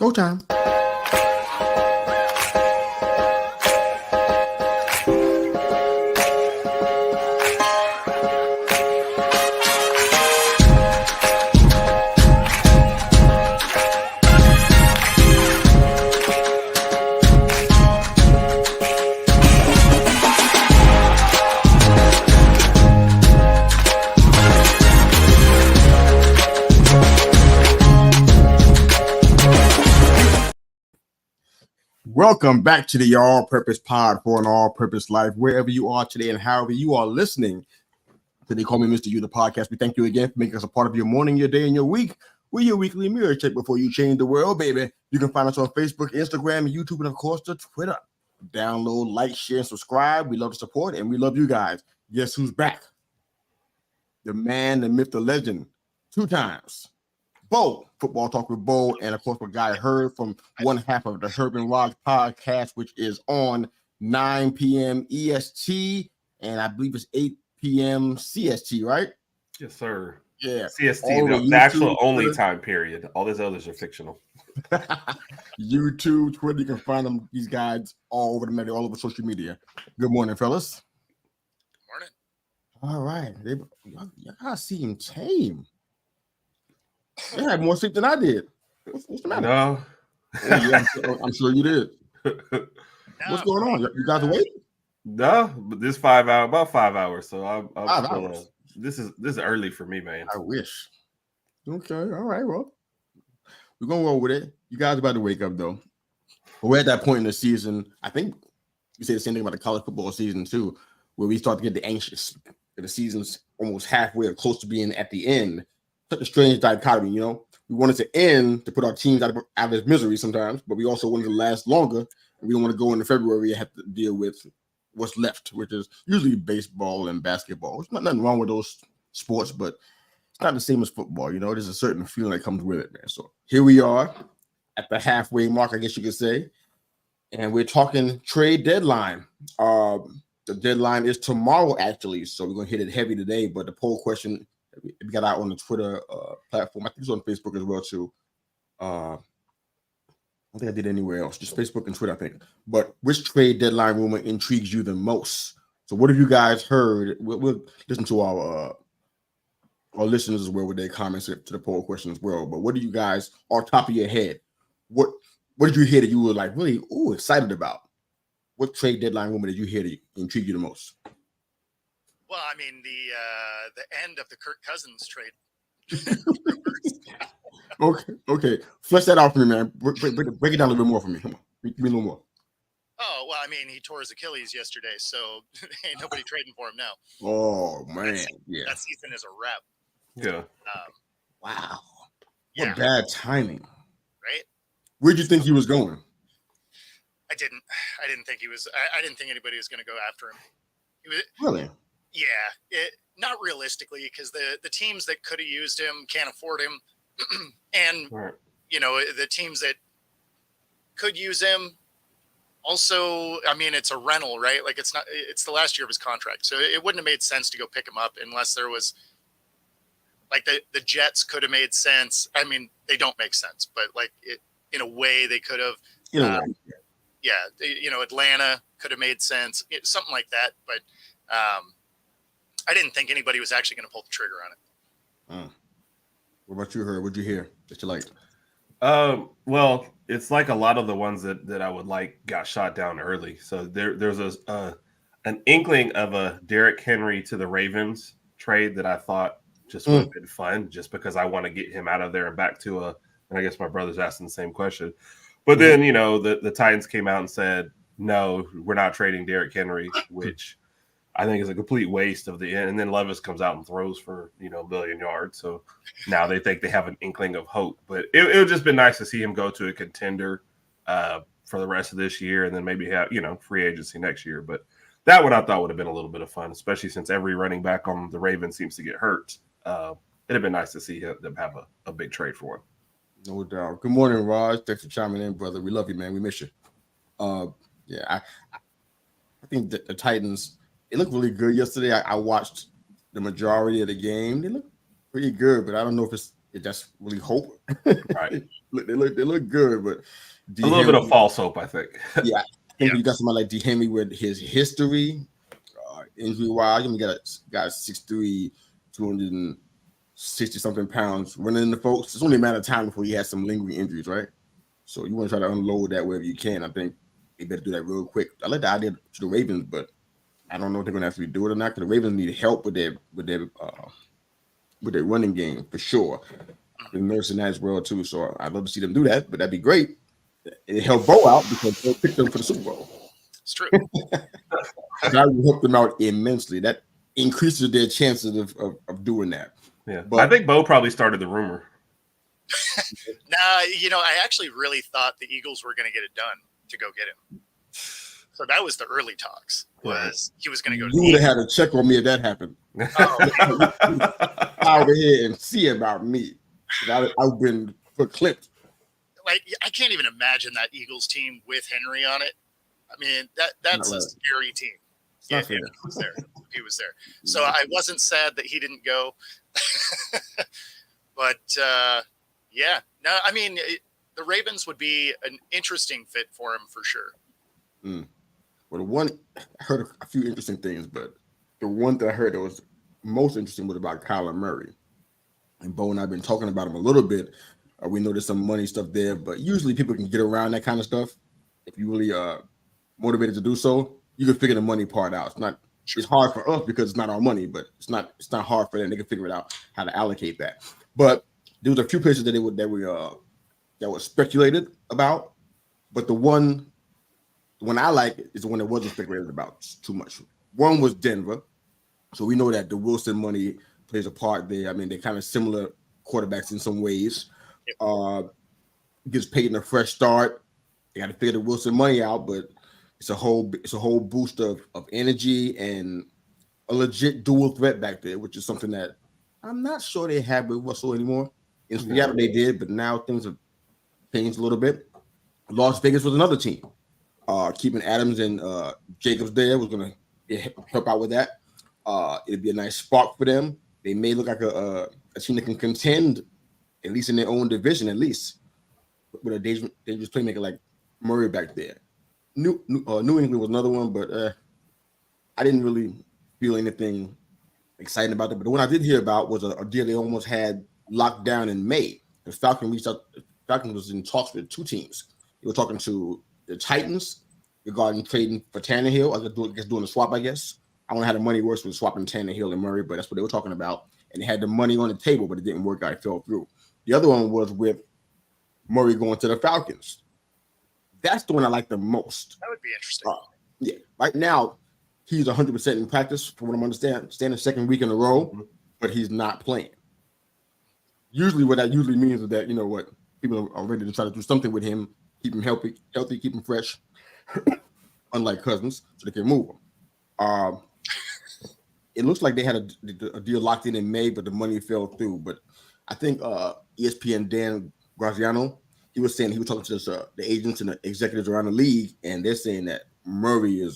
Go time. Welcome back to the All-Purpose Pod for an All-Purpose Life. Wherever you are today and however you are listening to They Call Me Mr. You, the podcast, we thank you again for making us a part of your morning, your day, and your week. We're your weekly mirror check before you change the world, baby. You can find us on Facebook, Instagram, YouTube, and of course, the Twitter. Download, like, share, and subscribe. We love the support, and we love you guys. Guess who's back? The man, the myth, the legend, 2 times. Bo, Football Talk with Bo, and of course, what guy heard from one half of the Herb and Raj podcast, which is on 9 p.m. EST, and I believe it's 8 p.m. CST, right? Yes, sir. Yeah. CST, the actual only time period. All these others are fictional. YouTube, Twitter, you can find them, these guys all over the media, all over social media. Good morning, fellas. Good morning. All right. Y'all seem tame. They had more sleep than I did. What's the matter? No. Yeah, I'm sure you did. What's going on? You guys awake? No, but this 5 hour, about 5 hours. So I'm 5 hours. This is early for me, man. I wish. Okay, all right. Well, we're gonna roll with it. You guys are about to wake up though. But we're at that point in the season. I think you say the same thing about the college football season too, where we start to get the anxious. The season's almost halfway or close to being at the end. Such a strange dichotomy, you know. We want it to end to put our teams out of its misery sometimes, but we also want it to last longer. And we don't want to go into February and have to deal with what's left, which is usually baseball and basketball. There's nothing wrong with those sports, but it's not the same as football. You know, there's a certain feeling that comes with it, man. So here we are at the halfway mark, I guess you could say, and we're talking trade deadline. The deadline is tomorrow, actually, so we're gonna hit it heavy today. But the poll question we got out on the Twitter platform. I think it's on Facebook as well too. I don't think I did anywhere else, just Facebook and Twitter, I think. But which trade deadline rumor intrigues you the most? So what have you guys heard? We'll listen to our listeners as well with their comments to the poll question as well. But what do you guys, off top of your head, what did you hear that you were like really excited about? What trade deadline rumor did you hear that intrigued you the most? Well, I mean, the end of the Kirk Cousins trade. Okay. Flesh that out for me, man. Break it down a little bit more for me. Come on. Give me a little more. Oh, well, I mean, he tore his Achilles yesterday, so ain't nobody trading for him now. Oh, man. That season is a wrap. Yeah. Wow. Yeah. What bad timing. Right? Where'd you think he was going? I didn't think he was. I didn't think anybody was going to go after him. Really? Yeah, not realistically, because the teams that could have used him can't afford him, and Right. you know, the teams that could use him also. I mean, it's a rental, right? Like it's the last year of his contract, so it wouldn't have made sense to go pick him up unless there was like the Jets could have made sense. I mean, they don't make sense, but like in a way they could have. Yeah, you know, Atlanta could have made sense, something like that, but. I didn't think anybody was actually going to pull the trigger on it. What about you, Herb? What'd you hear that you liked? Well, it's like a lot of the ones that I would like got shot down early. So there's an inkling of a Derrick Henry to the Ravens trade that I thought just would have been fun, just because I want to get him out of there and back to and I guess my brother's asking the same question. But then, you know, the Titans came out and said, no, we're not trading Derrick Henry, which I think is a complete waste of the end. And then Levis comes out and throws for, you know, 1 million yards. So now they think they have an inkling of hope. But it would just been nice to see him go to a contender for the rest of this year and then maybe have, you know, free agency next year. But that one I thought would have been a little bit of fun, especially since every running back on the Ravens seems to get hurt. It'd have been nice to see them have a big trade for him. No doubt. Good morning, Raj. Thanks for chiming in, brother. We love you, man. We miss you. I think that the Titans, it looked really good yesterday. I watched the majority of the game. They look pretty good, but I don't know if it's That's really hope. Right. They look good, but A little bit of false hope, I think. Yeah, I think you got somebody like D. Henry with his history, injury wise. You got 6'3", 260 something pounds running into folks. It's only a matter of time before he has some lingering injuries, right? So you want to try to unload that wherever you can. I think they better do that real quick. I like the idea to the Ravens, but I don't know if they're going to actually do it or not. Because the Ravens need help with their running game for sure. They're nursing that as well too. So I'd love to see them do that, but that'd be great. It helped Bo out because they picked them for the Super Bowl. It's true. That would help them out immensely. That increases their chances of doing that. Yeah, but I think Bo probably started the rumor. Nah, I actually really thought the Eagles were going to get it done to go get him. So that was the early talks. Was he was going to go? You would have had a check on me if that happened. Over here and see about me. I've been clipped. Like, I can't even imagine that Eagles team with Henry on it. I mean, that's a scary team. Yeah, he was there. He was there. So I wasn't sad that he didn't go. But yeah, no, I mean, the Ravens would be an interesting fit for him for sure. Well, the one I heard a few interesting things, but the one that I heard that was most interesting was about Kyler Murray. And Bo and I have been talking about him a little bit. We know there's some money stuff there, but usually people can get around that kind of stuff. If you really motivated to do so, you can figure the money part out. It's hard for us because it's not our money, but it's not hard for them. They can figure it out how to allocate that. But there was a few places that was speculated about, but the one I like is the one that wasn't speculated about too much. One was Denver, so we know that the Wilson money plays a part there. I mean, they're kind of similar quarterbacks in some ways. Gives Peyton a fresh start. They got to figure the Wilson money out, but it's a whole boost of energy and a legit dual threat back there, which is something that I'm not sure they have with Russell anymore. In Seattle they did, but now things have changed a little bit. Las Vegas was another team. Keeping Adams and Jacobs there was going to help out with that. It'd be a nice spark for them. They may look like a team that can contend, at least in their own division, at least with a dangerous playmaker like Murray back there. New England was another one, but I didn't really feel anything exciting about it. But the one I did hear about was a deal they almost had locked down in May. The Falcons reached out. The Falcons was in talks with two teams. They were talking to the Titans regarding trading for Tannehill. I guess doing a swap, I guess. I don't know how the money works with swapping Tannehill and Murray, but that's what they were talking about. And they had the money on the table, but it didn't work out. It fell through. The other one was with Murray going to the Falcons. That's the one I like the most. That would be interesting. Yeah. Right now, he's 100% in practice, from what I'm understanding, second week in a row, but he's not playing. Usually what that means is that, you know what, people are ready to try to do something with him, keep him healthy, keep him fresh, unlike Cousins, so they can move him. It looks like they had a deal locked in May, but the money fell through. But I think ESPN Dan Graziano, he was talking to the agents and the executives around the league, and they're saying that Murray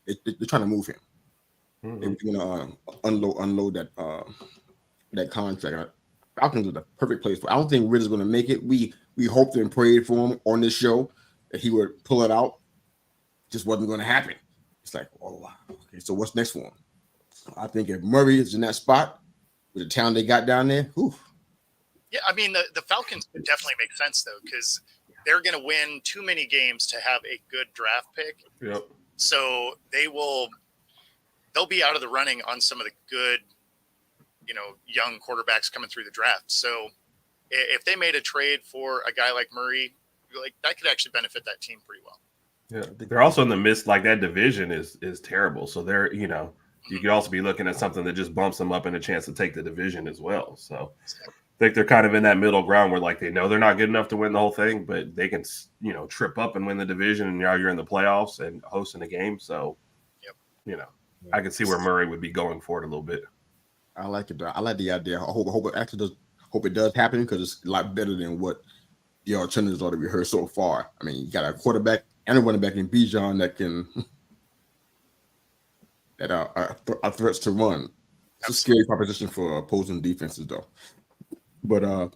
they're trying to move him. They're going to unload that contract. Falcons are the perfect place for. I don't think Ridder's going to make it. We hoped and prayed for him on this show that he would pull it out. Just wasn't going to happen. It's like, oh wow, okay. So what's next for him? I think if Murray is in that spot with the talent they got down there, whew. Yeah, I mean the Falcons would definitely make sense though, because they're going to win too many games to have a good draft pick. Yep. So they'll be out of the running on some of the good, young quarterbacks coming through the draft. So if they made a trade for a guy like Murray, that could actually benefit that team pretty well. Yeah, they're also in the midst, like that division is terrible. So they're, you could also be looking at something that just bumps them up in a chance to take the division as well. So I think they're kind of in that middle ground where they know they're not good enough to win the whole thing, but they can, trip up and win the division, and now you're in the playoffs and hosting a game. So, I can see where Murray would be going for it a little bit. I like it. I like the idea. I hope it does happen, because it's a lot better than what the alternatives are that we heard so far. I mean, you got a quarterback and a running back in Bijan that are threats to run. It's a scary proposition for opposing defenses, though. But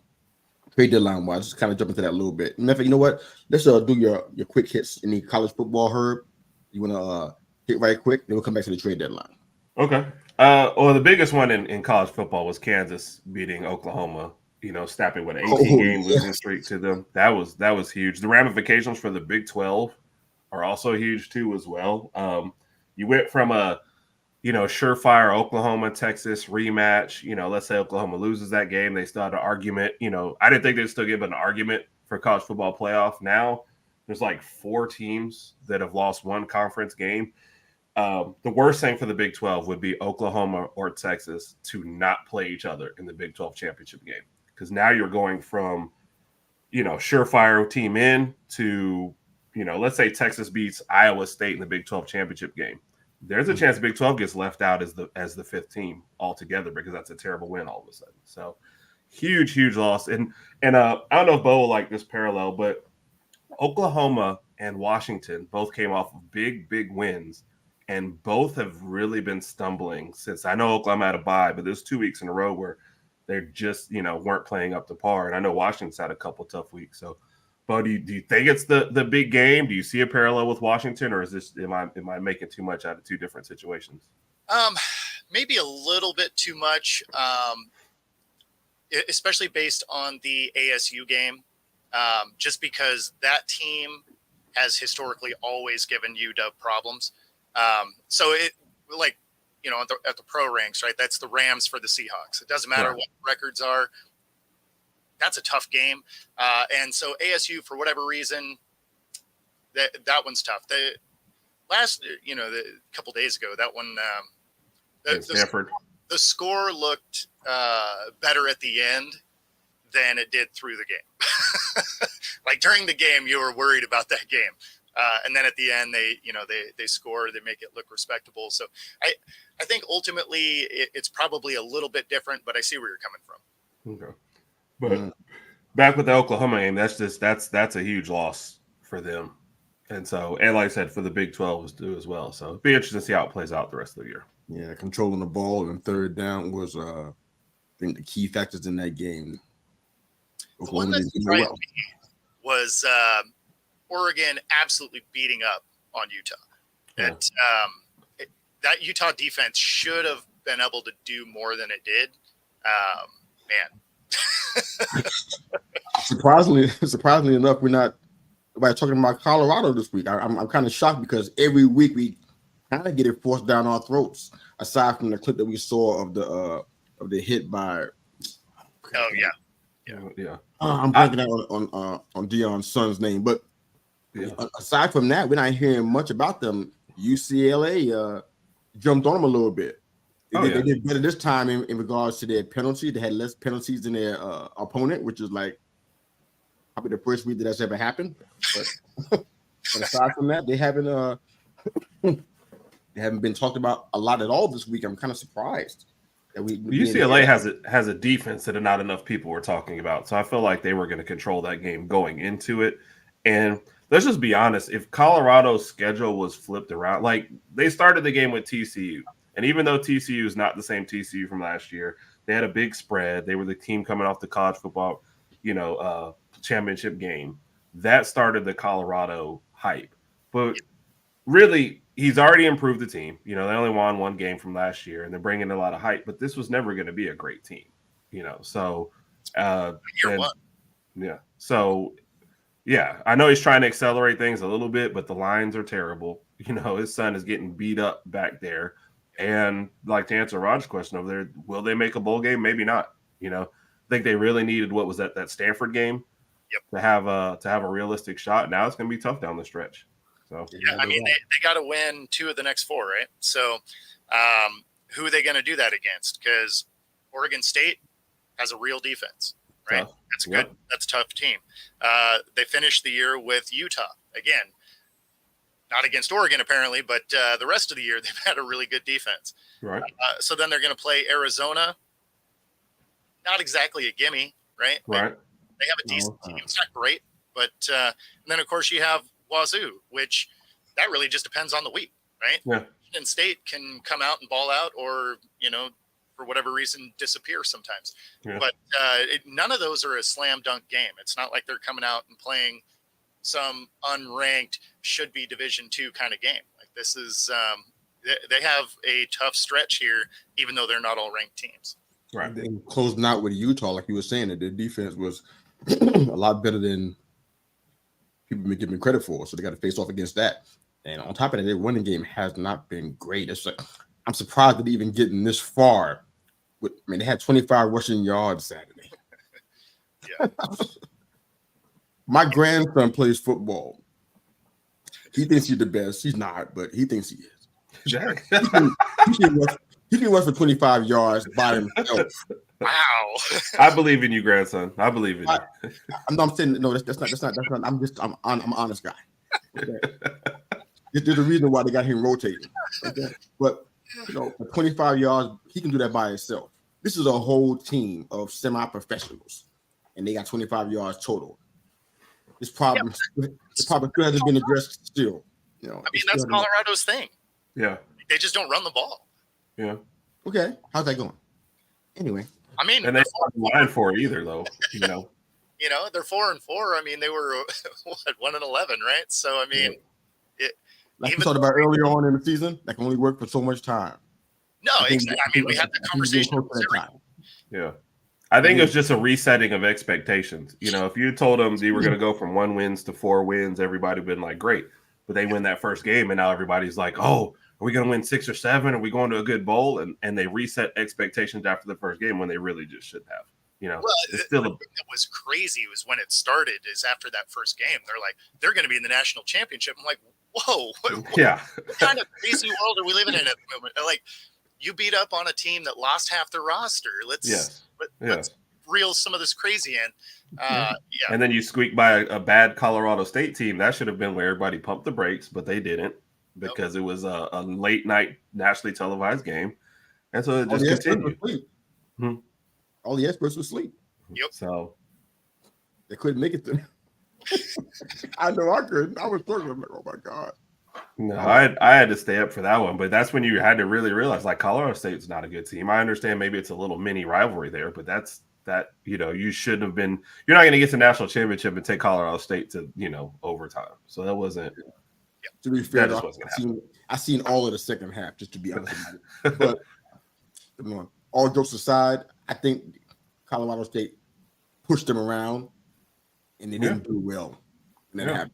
trade deadline wise, just kind of jump into that a little bit. Matter of fact, you know what? Let's do your quick hits in the college football, Herb. You want to hit right quick, then we'll come back to the trade deadline. Okay. Well, the biggest one in college football was Kansas beating Oklahoma. Snapping with an 18-game losing streak to them. That was huge. The ramifications for the Big 12 are also huge too, as well. You went from a surefire Oklahoma Texas rematch. Let's say Oklahoma loses that game, they still had an argument. I didn't think they'd still give an argument for college football playoff. Now there's like 4 teams that have lost one conference game. The worst thing for the Big 12 would be Oklahoma or Texas to not play each other in the Big 12 championship game, because now you're going from surefire team in to let's say Texas beats Iowa State in the Big 12 championship game. There's a chance the Big 12 gets left out as the 5th team altogether, because that's a terrible win all of a sudden. So huge loss. And I don't know if Bo will like this parallel, but Oklahoma and Washington both came off of big wins, and both have really been stumbling since. I know Oklahoma had a bye, but there's 2 weeks in a row where they just weren't playing up to par. And I know Washington's had a couple tough weeks. So, Bo, do you think it's the big game? Do you see a parallel with Washington, or is this am I making too much out of 2 different situations? Maybe a little bit too much, especially based on the ASU game, just because that team has historically always given UW problems. So it like at the pro ranks, right? That's the Rams for the Seahawks. It doesn't matter what records are. That's a tough game. And so ASU, for whatever reason, that one's tough. The couple days ago, that one, Stanford. The score looked better at the end than it did through the game. Like during the game, you were worried about that game. And then at the end, they score, they make it look respectable. So I think ultimately it's probably a little bit different, but I see where you're coming from. Okay. But back with the Oklahoma game, that's a huge loss for them. And like I said, for the Big 12 as well. So it'd be interesting to see how it plays out the rest of the year. Yeah, controlling the ball and third down was I think the key factors in that game. The one that surprised me was Oregon absolutely beating up on Utah. That Utah defense should have been able to do more than it did. Surprisingly enough, we're not talking about Colorado this week. I'm kind of shocked, because every week we kind of get it forced down our throats. Aside from the clip that we saw of the hit by. Oh yeah. I'm blanking out on Deion's son's name, but aside from that, we're not hearing much about them. UCLA jumped on them a little bit. They did better this time in regards to their penalty. They had less penalties than their opponent, which is like probably the first week that's ever happened. But aside from that, they haven't been talked about a lot at all this week. I'm kind of surprised that UCLA has a defense that not enough people were talking about. So I feel like they were going to control that game going into it. And let's just be honest, if Colorado's schedule was flipped around, like they started the game with TCU. And even though TCU is not the same TCU from last year, they had a big spread. They were the team coming off the college football, championship game. That started the Colorado hype. But really, he's already improved the team. They only won 1 game from last year, and they're bringing a lot of hype. But this was never going to be a great team, So, I know he's trying to accelerate things a little bit, but the lines are terrible. His son is getting beat up back there. And like to answer Roger's question over there, will they make a bowl game? Maybe not. I think they really needed what was that Stanford game to have a realistic shot. Now it's going to be tough down the stretch. So I mean, they got to win 2 of the next 4, right? So who are they going to do that against? Because Oregon State has a real defense, right? Tough. That's good. Yep. That's a tough team. They finished the year with Utah again. Not against Oregon, apparently, but the rest of the year, they've had a really good defense. Right. So then they're going to play Arizona. Not exactly a gimme, right? Right. They have a decent team. It's not great. But and then, of course, you have Wazoo, which that really just depends on the week, right? Yeah. Washington State can come out and ball out, or, for whatever reason, disappear sometimes. Yeah. But none of those are a slam dunk game. It's not like they're coming out and playing some unranked, should be Division II kind of game. Like this is, they have a tough stretch here, even though they're not all ranked teams. Right. Then closing out with Utah, like you were saying, that their defense was a lot better than people been giving credit for. So they got to face off against that. And on top of that, their running game has not been great. It's like, I'm surprised that even getting this far. I mean, they had 25 rushing yards Saturday. Yeah. My grandson plays football. He thinks he's the best. He's not, but he thinks he is. Jack. He can rush for 25 yards by himself. Wow. I believe in you, grandson. I believe in you. I'm saying no. That's not. I'm an honest guy. Okay? There's a reason why they got him rotating. Okay? But for 25 yards, he can do that by himself. This is a whole team of semi-professionals, and they got 25 yards total. This problem, still hasn't been addressed. Still, I mean, that's Colorado's thing. Yeah, they just don't run the ball. Yeah. Okay, how's that going? Anyway, I mean, and they weren't line for it either, though. They're 4-4. I mean, they were 1-11, right? So I mean, like we talked about earlier on in the season, that can only work for so much time. No, exactly. I mean, we had that conversation. Yeah. I think it was just a resetting of expectations. If you told them you were going to go from 1 wins to 4 wins, everybody would have been like, great. But they win that first game, and now everybody's like, oh, are we going to win 6 or 7? Are we going to a good bowl? And they reset expectations after the first game when they really just shouldn't have. It's still the thing that was crazy was when it started is after that first game, they're like, they're going to be in the national championship. I'm like, whoa, what kind of crazy world are we living in at the moment? Like, you beat up on a team that lost half their roster. Let's reel some of this crazy in. And then you squeak by a bad Colorado State team. That should have been where everybody pumped the brakes, but they didn't because it was a late night nationally televised game. And so it just continued. All the experts were asleep. Yep. So they couldn't make it to. I know I couldn't. I was talking. I'm like, oh my God. No, I had to stay up for that one, but that's when you had to really realize, like, Colorado State's not a good team. I understand maybe it's a little mini rivalry there, but you shouldn't have been. You're not going to get to national championship and take Colorado State to overtime. So that wasn't. To be fair, I seen all of the second half. Just to be honest, but all jokes aside, I think Colorado State pushed them around, and they didn't do well. And that happened.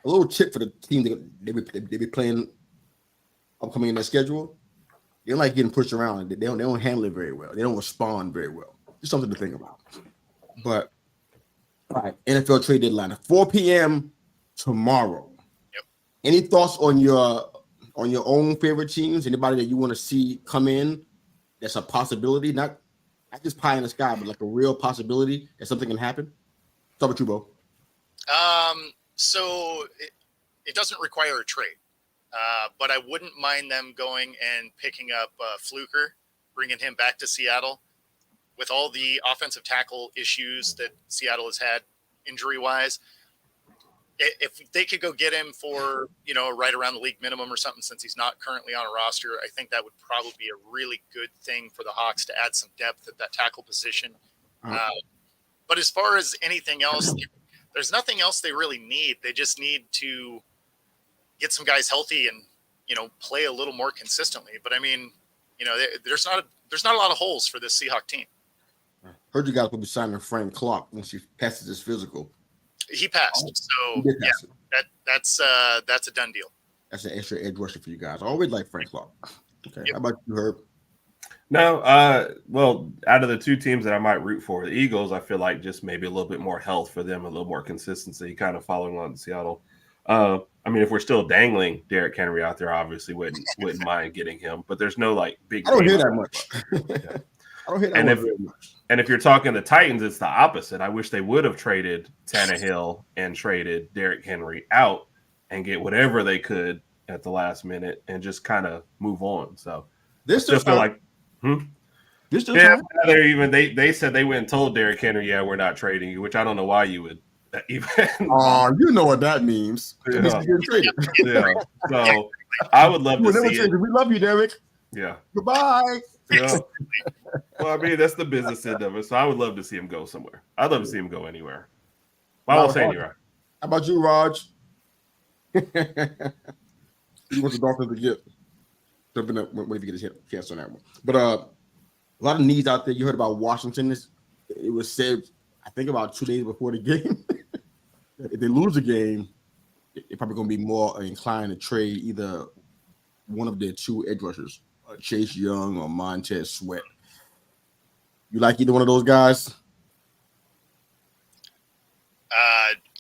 A little tip for the team they be playing upcoming in their schedule. They don't like getting pushed around. They don't handle it very well. They don't respond very well. Just something to think about. But all right, NFL trade deadline at 4 p.m. tomorrow. Yep. Any thoughts on your own favorite teams? Anybody that you want to see come in? That's a possibility, not just pie in the sky, but like a real possibility that something can happen. Talk about you, Bo. So it doesn't require a trade, but I wouldn't mind them going and picking up Fluker, bringing him back to Seattle. With all the offensive tackle issues that Seattle has had injury-wise, if they could go get him for, right around the league minimum or something, since he's not currently on a roster, I think that would probably be a really good thing for the Hawks to add some depth at that tackle position. But as far as anything else, there's nothing else they really need. They just need to get some guys healthy and, play a little more consistently. But I mean, there's not a lot of holes for this Seahawks team. Heard you guys will be signing Frank Clark once he passes his physical. He passed, so that's a done deal. That's an extra edge rusher for you guys. I always like Frank Clark. Okay, How about you, Herb? No, well, out of the two teams that I might root for, the Eagles, I feel like just maybe a little bit more health for them, a little more consistency, kind of following on Seattle. I mean, if we're still dangling Derrick Henry out there, obviously wouldn't mind getting him, but there's no big. I don't hear that much. I don't hear that much. And if you're talking the Titans, it's the opposite. I wish they would have traded Tannehill and traded Derrick Henry out and get whatever they could at the last minute and just kind of move on. So this just feel like. They said they went and told Derrick Henry, we're not trading you, which I don't know why you would even. You know what that means. Yeah. So I would love to see it. We love you, Derrick. Yeah. Goodbye. Yeah. Well, I mean, that's the business end of it. So I would love to see him go somewhere. I'd love to see him go anywhere. Well, I won't say anywhere. How about you, Raj? Who wants the Dolphins to get? Jumping up when he get his chance on that one. But a lot of needs out there. You heard about Washington. It was said, I think, about 2 days before the game. If they lose the game, they're probably going to be more inclined to trade either one of their two edge rushers, Chase Young or Montez Sweat. You like either one of those guys?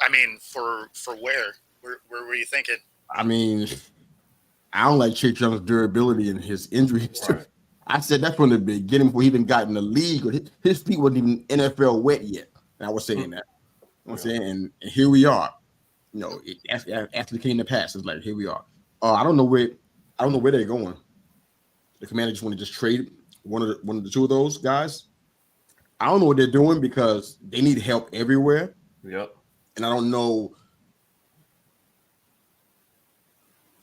I mean, for where? Where were you thinking? I mean, I don't like Chase Young's durability and his injury history. Right. I said that from the beginning before he even got in the league. His feet wasn't even NFL wet yet. And I was saying that. I'm saying, and here we are. You know, after the came to pass, it's like here we are. I don't know where they're going. The Commanders just want to trade one of the two of those guys. I don't know what they're doing because they need help everywhere. Yep. And I don't know.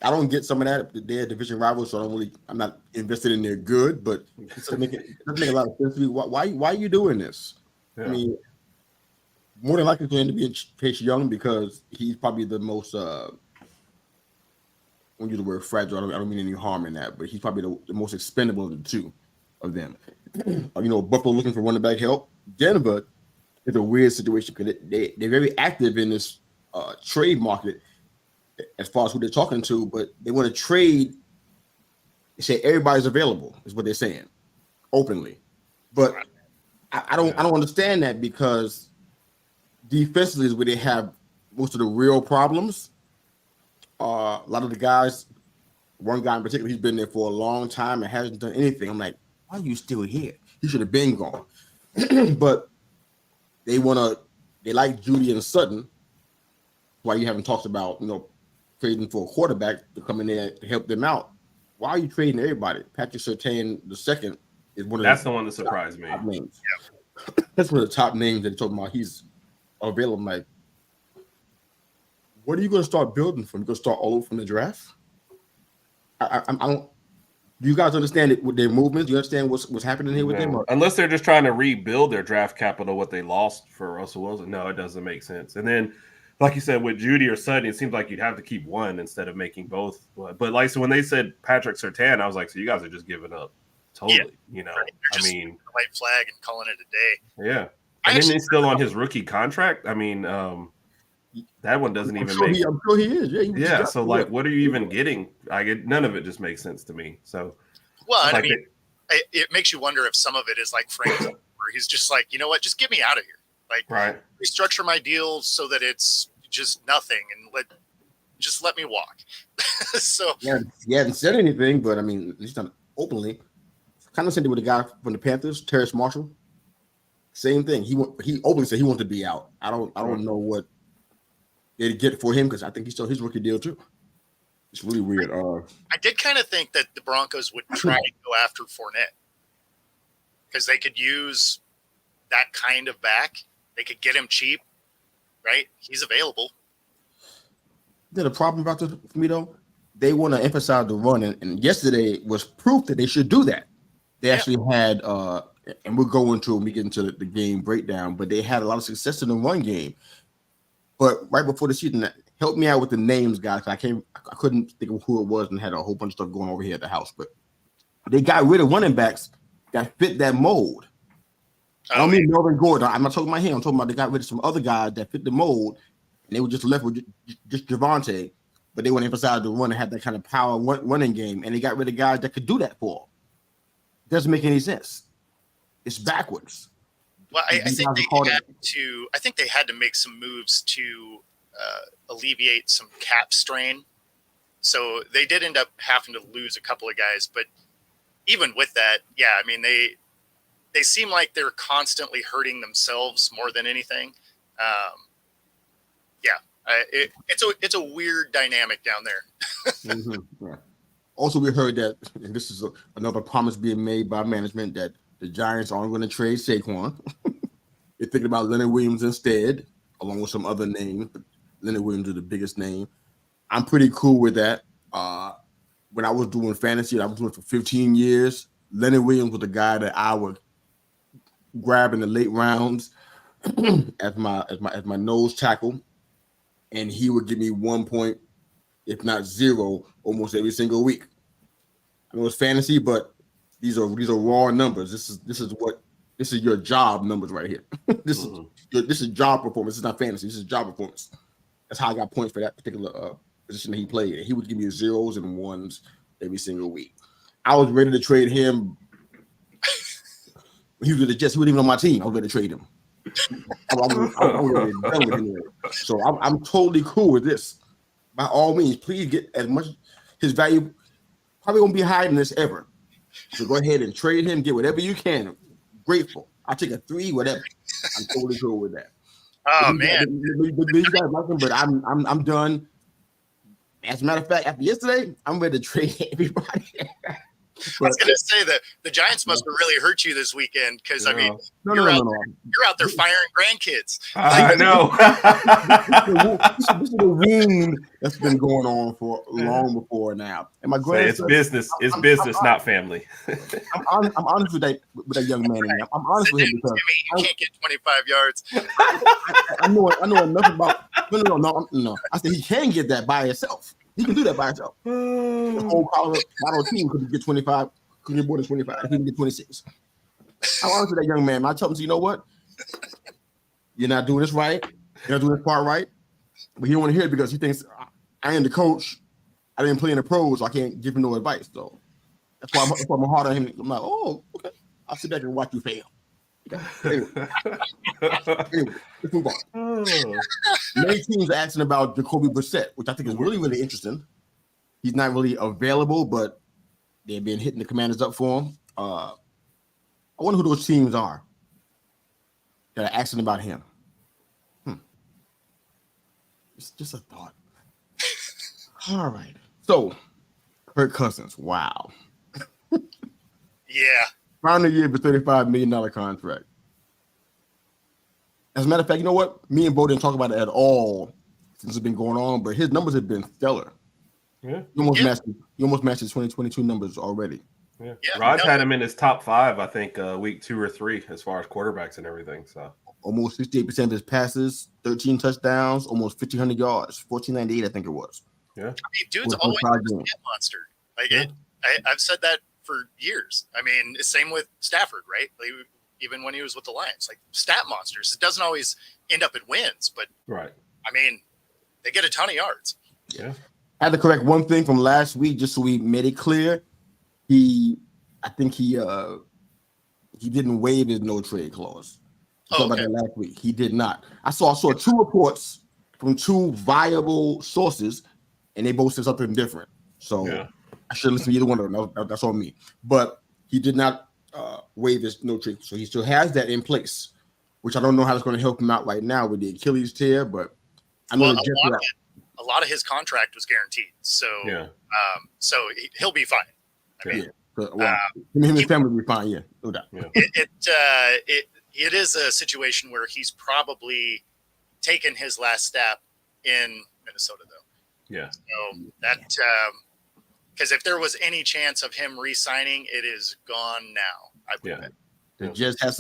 I don't get some of that. They're division rivals, so I'm not invested in their good, but it doesn't make a lot of sense to me. Why are you doing this? Yeah. I mean, more than likely it's going to be Chase Young because he's probably the most I won't use the word fragile. I don't mean any harm in that, but he's probably the most expendable of the two of them. Buffalo looking for running back help. Denver is a weird situation because they're very active in this trade market as far as who they're talking to, but they want to trade. They say everybody's available is what they're saying openly, but I don't understand that because defensively is where they have most of the real problems. A lot of the guys, one guy in particular, he's been there for a long time and hasn't done anything. I'm like, why are you still here? He should have been gone. But they like Judy and Sutton. Why you haven't talked about, trading for a quarterback to come in there to help them out. Why are you trading everybody? Patrick Surtain II is one of that's the one that surprised me. Names. Yeah. That's one of the top names that they're talking about. He's available. I'm like, what are you going to start building from? You're going to start all over from the draft? I don't. Do you guys understand it with their movements? Do you understand what's happening here with them? Or? Unless they're just trying to rebuild their draft capital, what they lost for Russell Wilson. No, it doesn't make sense. And then, like you said, with Judy or Sutton, it seems like you'd have to keep one instead of making both. But so when they said Patrick Surtain, I was like, so you guys are just giving up totally. Yeah. Right. I mean, white flag and calling it a day. Yeah. And then he's still on his rookie contract. I mean, that one doesn't even make. I'm sure he is. Yeah. So what are you even getting? None of it just makes sense to me. So, well, I mean, it makes you wonder if some of it is like Frank, where he's just like, you know what, just get me out of here. Like, restructure my deal so that it's just nothing, and let me walk. So he hasn't said anything, but I mean, he's done openly. Kind of same with the guy from the Panthers, Terrace Marshall. Same thing. He openly said he wanted to be out. I don't know what they'd get for him because I think he's still his rookie deal too. It's really weird. I did kind of think that the Broncos would try to go after Fournette because they could use that kind of back. They could get him cheap, right? He's available. The problem about this for me though, they want to emphasize the run, and yesterday was proof that they should do that. They actually had, and we'll go into when we get into the game breakdown, but they had a lot of success in the run game. But right before the season, help me out with the names, guys. I couldn't think of who it was and had a whole bunch of stuff going over here at the house. But they got rid of running backs that fit that mold. I don't mean Melvin Gordon. I'm not talking about him. I'm talking about they got rid of some other guys that fit the mold, and they were just left with just Javonte. But they want to emphasize the run and have that kind of power running game, and they got rid of guys that could do that for them. It doesn't make any sense. It's backwards. Well, I think they had to make some moves to alleviate some cap strain. So they did end up having to lose a couple of guys, but even with that, yeah, I mean they seem like they're constantly hurting themselves more than anything. It's a weird dynamic down there. Mm-hmm. Yeah. Also, we heard that, and this is another promise being made by management, that the Giants aren't going to trade Saquon. They're thinking about Leonard Williams instead, along with some other names. But Leonard Williams is the biggest name. I'm pretty cool with that. When I was doing fantasy, I was doing it for 15 years. Leonard Williams was the guy that I would grab in the late rounds as my nose tackle, and he would give me 1 point, if not zero, almost every single week. I know it's fantasy, but these are raw numbers. This is your job numbers right here. This is job performance. This is not fantasy. This is job performance. That's how I got points for that particular position that he played. He would give me zeros and ones every single week. I was ready to trade him. He was with the Jets. He wasn't even on my team. I was ready to trade him. I was ready to done with him. So I'm totally cool with this. By all means, please get as much. His value probably won't be higher than this ever. So go ahead and trade him. Get whatever you can. Grateful. I'll take a 3, whatever. I'm totally cool with that. Oh man! But I'm done. As a matter of fact, after yesterday, I'm ready to trade everybody. I was going to say that the Giants must have really hurt you this weekend because I mean, you're out there firing grandkids. I know. This is a wound that's been going on for long before now. And my grandson, it's business. It's business, not family. I'm honest with that young man. I'm honest with him because Jimmy, you can't get 25 yards. I know enough about. No. I said he can get that by himself. He can do that by himself. The whole Colorado team could get 25, could get more than 25. He can get 26. I'm honest with that young man. I tell him, you know what? You're not doing this right. You're not doing this part right. But he don't want to hear it because he thinks I am the coach. I didn't play in the pros, so I can't give him no advice. So that's why I'm hard on him. I'm like, oh, okay. I'll sit back and watch you fail. Anyway, let's move on. Many teams are asking about Jacoby Brissett, which I think is really, really interesting. He's not really available, but they've been hitting the Commanders up for him. I wonder who those teams are that are asking about him. It's just a thought. All right. So, Kirk Cousins. Wow. Yeah. Final year for $35 million contract. As a matter of fact, you know what? Me and Bo didn't talk about it at all since it's been going on, but his numbers have been stellar. Yeah. He almost matched his 2022 numbers already. Yeah. Raj had him in his top 5, I think, week 2 or 3 as far as quarterbacks and everything. So almost 68% of his passes, 13 touchdowns, almost 1,500 yards, 1,498, I think it was. Yeah. I mean, dude's always a stat monster. Like I've said that for years. I mean, same with Stafford, right? Like, even when he was with the Lions, like stat monsters. It doesn't always end up in wins, but right. I mean, they get a ton of yards. Yeah. I had to correct one thing from last week, just so we made it clear. I think he didn't waive his no trade clause. About that last week, he did not. I saw 2 reports from 2 viable sources, and they both said something different. So I should listen to either one of them. That's on me. But he did not waive his no trade, so he still has that in place, which I don't know how it's going to help him out right now with the Achilles tear. But I know a lot of his contract was guaranteed, so so he'll be fine. I mean, him and his family will be fine. Yeah, no doubt. Yeah. It is a situation where he's probably taken his last step in Minnesota, though. Yeah. So that because if there was any chance of him re-signing, it is gone now. I would bet. The Jets have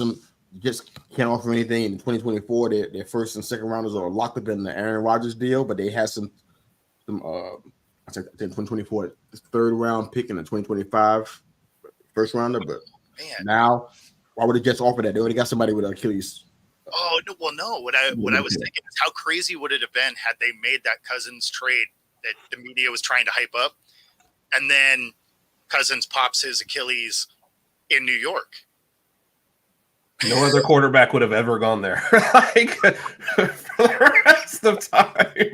just can't offer anything in 2024. Their first and second rounders are locked up in the Aaron Rodgers deal, but they had some I think 2024 third round pick and the 2025 first rounder. But now, why would the Jets offer that? They already got somebody with Achilles. Oh no! Well, no. What I was thinking is, how crazy would it have been had they made that Cousins trade that the media was trying to hype up, and then Cousins pops his Achilles in New York. No other quarterback would have ever gone there, like for the rest of time.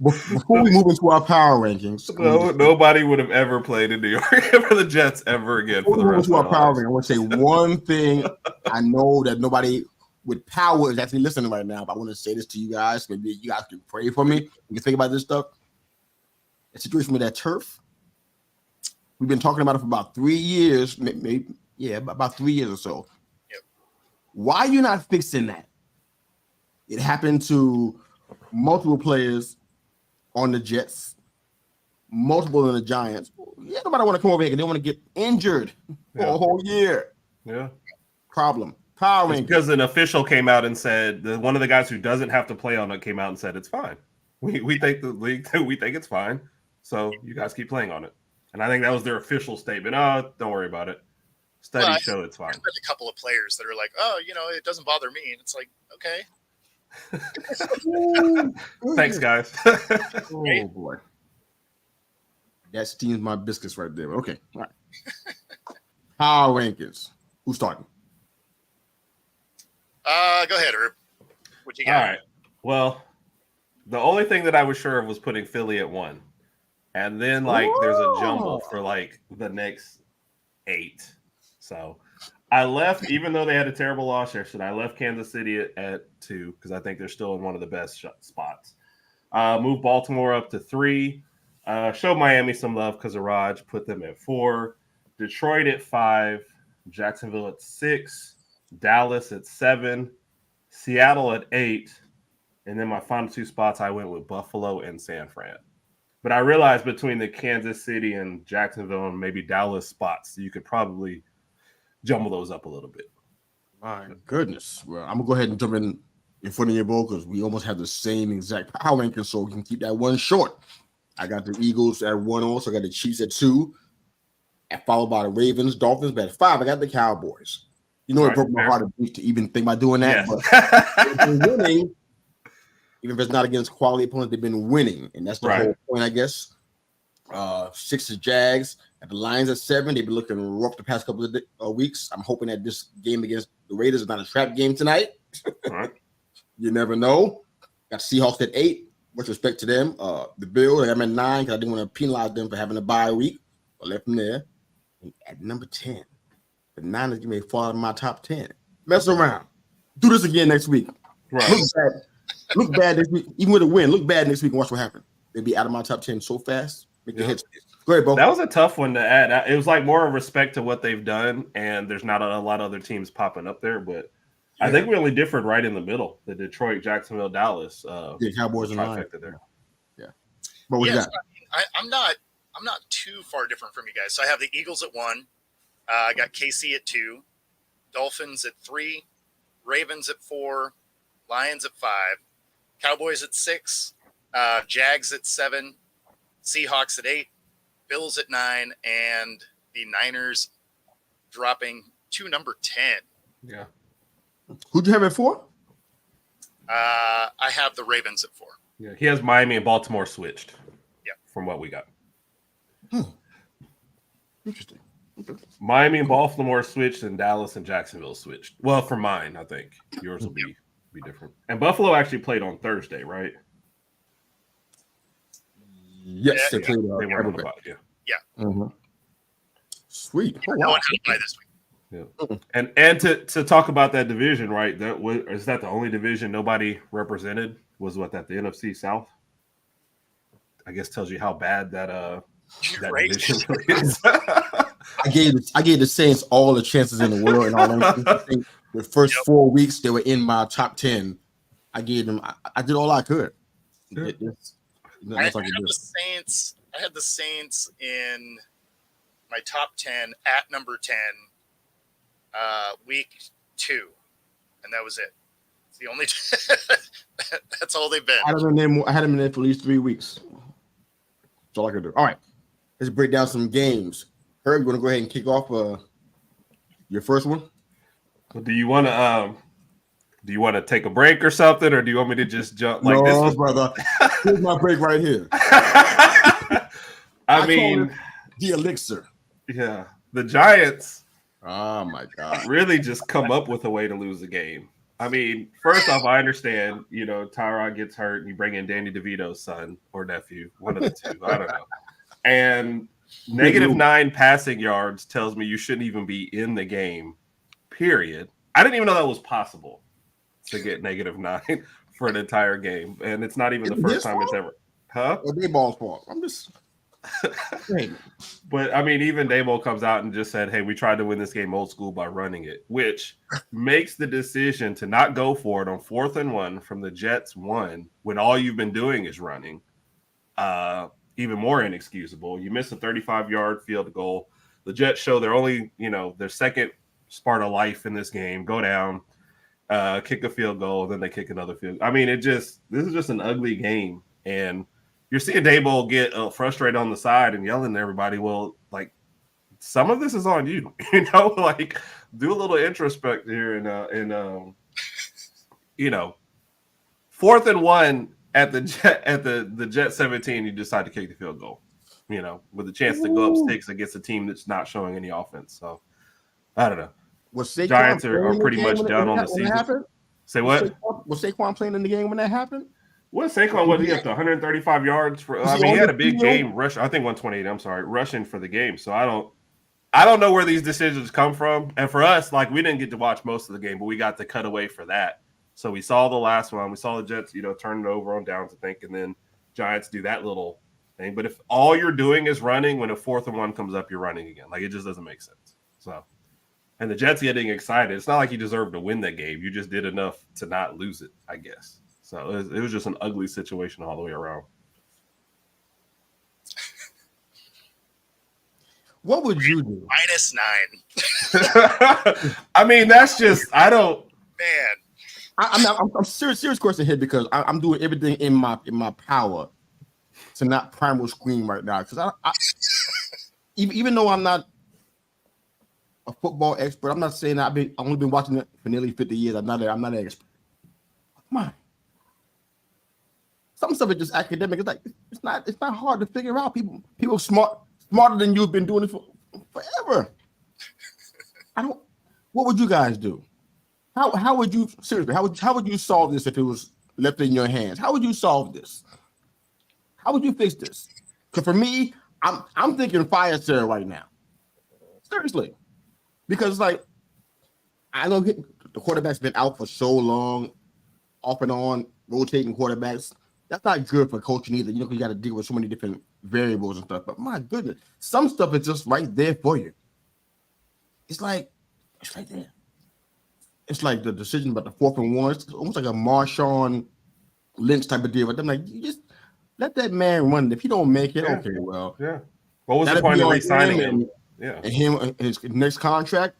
Before we move into our power rankings, nobody would have ever played in New York for the Jets ever again. For the rest of our power rankings, I want to say one thing. I know that nobody with power is actually listening right now, but I want to say this to you guys. Maybe you guys can pray for me. You can think about this stuff. The situation with that turf. We've been talking about it for about 3 years, maybe about 3 years or so. Yep. Why are you not fixing that? It happened to multiple players on the Jets. multiple than the Giants. Yeah, nobody want to come over here because they want to get injured for a whole year. Yeah. Problem. Power It's rankings. because an official came out and said one of the guys who doesn't have to play on it came out and said it's fine. We think the league we think it's fine. So you guys keep playing on it. And I think that was their official statement. Oh, don't worry about it. Studies show it's fine. There's been a couple of players that are like, oh, it doesn't bother me. And it's like, okay. Thanks, guys. Oh boy. That steams my biscuits right there. Okay. All right. Power rankings. Who's starting? Go ahead, Herb. What you got? All right. Well, the only thing that I was sure of was putting Philly at 1. And then there's a jumble for the next 8. So I left, even though they had a terrible loss yesterday, I left Kansas City at 2 because I think they're still in one of the best spots. Moved Baltimore up to 3. Showed Miami some love because of Raj. Put them at 4. Detroit at 5. Jacksonville at 6. Dallas at 7. Seattle at 8. And then my final 2 spots, I went with Buffalo and San Fran. But I realized between the Kansas City and Jacksonville and maybe Dallas spots, you could probably jumble those up a little bit. My goodness. Well, I'm going to go ahead and jump in front of your bowl because we almost have the same exact power rankings, so we can keep that one short. I got the Eagles at 1 also. I got the Chiefs at 2, followed by the Ravens, Dolphins. But at 5, I got the Cowboys. It broke my heart to even think about doing that. Yes. But they've been winning. Even if it's not against quality opponents, they've been winning. And that's the whole point, I guess. 6 is Jags. At the Lions at 7. They've been looking rough the past couple of weeks. I'm hoping that this game against the Raiders is not a trap game tonight. Right. You never know. Got Seahawks at 8. Much respect to them. The Bills, I got them at 9 because I didn't want to penalize them for having a bye week. I left them there. And at number 10, the Niners, you may fall out of my top 10. Mess around. Do this again next week. Right. Look bad this week. Even with a win, look bad next week and watch what happens. They'll be out of my top 10 so fast. Make the heads. Go ahead, Bo. That was a tough one to add. It was more of respect to what they've done, and there's not a lot of other teams popping up there, but I think we only differed right in the middle. The Detroit, Jacksonville, Dallas. Cowboys and Lions. There. Yeah. But what you got? I'm not too far different from you guys. So I have the Eagles at 1. I got KC at 2. Dolphins at 3. Ravens at 4. Lions at 5. Cowboys at 6. Jags at 7. Seahawks at 8. Bills at 9. And the Niners dropping to number 10. Yeah. Who'd you have at 4? I have the Ravens at 4. Yeah. He has Miami and Baltimore switched. Yeah. From what we got. Interesting. Okay. Miami and Baltimore switched, and Dallas and Jacksonville switched. Well, for mine, I think yours will be different. And Buffalo actually played on Thursday, right? Yes, they played. They were on the bye, Yeah. Mm-hmm. Sweet. Oh, wow. No one had a bye this week. Yeah. And to talk about that division, right? Is that the only division nobody represented? Was that the NFC South? I guess tells you how bad that division really is. I gave the Saints all the chances in the world, and all I think the first 4 weeks they were in my top 10. I gave them. I did all I could. I had the Saints in my top 10 at number 10, week 2, and that was it. It's the only. That's all they've been. I had them in there for at least 3 weeks. That's all I could do. All right, let's break down some games. Herb, you want to go ahead and kick off your first one? Do you want to take a break or something, or do you want me to just jump like this? No, brother. Here's my break right here. I mean, the elixir. Yeah, the Giants. Oh my God! Really, just come up with a way to lose the game. I mean, first off, I understand. Tyrod gets hurt, and you bring in Danny DeVito's son or nephew, one of the two. I don't know. And -9 passing yards tells me you shouldn't even be in the game. Period. I didn't even know that was possible to get -9 for an entire game, and it's not even the first time it's ever. Huh? Or Dayball's fault. I'm just. But I mean, even Dayball comes out and just said, "Hey, we tried to win this game old school by running it," which makes the decision to not go for it on 4th and 1 from the Jets 1 when all you've been doing is running. even more inexcusable. You miss a 35-yard field goal. The Jets show they're only, their second Sparta life in this game. Go down, kick a field goal, then they kick another field. I mean, this is just an ugly game. And you're seeing Daboll get frustrated on the side and yelling at everybody. Well, like, some of this is on you, like, do a little introspect here and 4th and 1 at the Jet 17, you decide to kick the field goal, with a chance to go up 6 against a team that's not showing any offense. So I don't know. Was Saquon Giants are pretty much done on the season. Happened? Say what? Was Saquon playing in the game when that happened? What Saquon was he up to 135 yards for? I mean, he had a big game rush. I think 128. I'm sorry, rushing for the game. So I don't know where these decisions come from. And for us, like, we didn't get to watch most of the game, but we got the cutaway for that. So we saw the last one. We saw the Jets, turn it over on downs, I think, and then Giants do that little thing. But if all you're doing is running, when a 4th and 1 comes up, you're running again. Like, it just doesn't make sense. So, and the Jets getting excited. It's not like you deserved to win that game. You just did enough to not lose it, I guess. So it was just an ugly situation all the way around. What would you do? -9. I mean, that's just, I don't. Man. I'm serious question here because I'm doing everything in my power to not primal scream right now because I even though I'm not a football expert, I'm not saying that I've only been watching it for nearly 50 years. I'm not an expert. Come on. Some stuff is just academic. It's like it's not hard to figure out. People smarter than you have been doing it for forever. What would you guys do? How would you seriously? How would you solve this if it was left in your hands? How would you solve this? How would you fix this? Because for me, I'm thinking fire sale right now. Seriously, because like I know the quarterback's been out for so long, off and on, rotating quarterbacks. That's not good for coaching either. You got to deal with so many different variables and stuff. But my goodness, some stuff is just right there for you. It's right there. It's like the decision about the 4th and 1. It's almost like a Marshawn Lynch type of deal. But I'm like, you just let that man run. If he don't make it, okay, well. Yeah. What was the point of re-signing him? Yeah. And him, his next contract.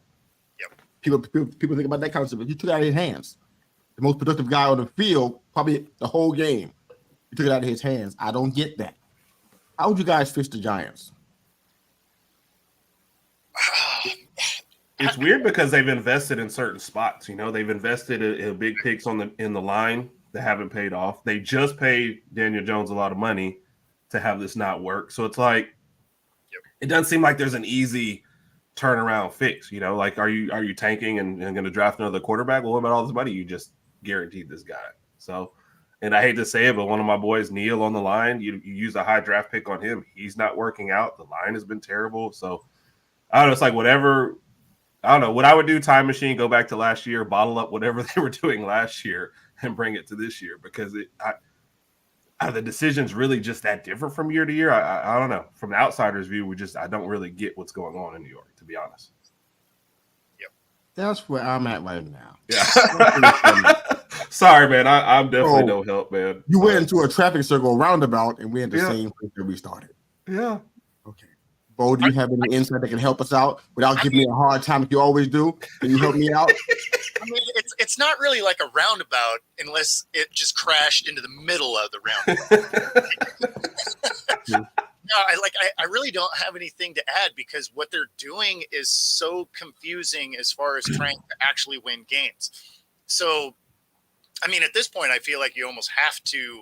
Yep. People think about that concept. But you took it out of his hands. The most productive guy on the field, probably the whole game. You took it out of his hands. I don't get that. How would you guys fix the Giants? It's weird because they've invested in certain spots. They've invested in big picks in the line that haven't paid off. They just paid Daniel Jones a lot of money to have this not work. So it's like, it doesn't seem like there's an easy turnaround fix. Like, are you tanking and going to draft another quarterback? Well, what about all this money you just guaranteed this guy? So, and I hate to say it, but one of my boys, Neil, on the line, you use a high draft pick on him. He's not working out. The line has been terrible. So I don't know. It's like whatever. I don't know what I would do. Time machine, go back to last year, bottle up whatever they were doing last year, and bring it to this year because are the decisions really just that different from year to year? I don't know. From the outsider's view, I don't really get what's going on in New York, to be honest. Yep, that's where I'm at right now. Yeah. Sorry, man. I'm definitely no help, man. You went into a traffic circle roundabout, and we're in the same place that we started. Yeah. Okay. Bo, do you have any insight that can help us out without giving me a hard time like you always do? Can you help me out? I mean, it's not really like a roundabout unless it just crashed into the middle of the roundabout. No, I really don't have anything to add because what they're doing is so confusing as far as trying to actually win games. So, I mean, at this point, I feel like you almost have to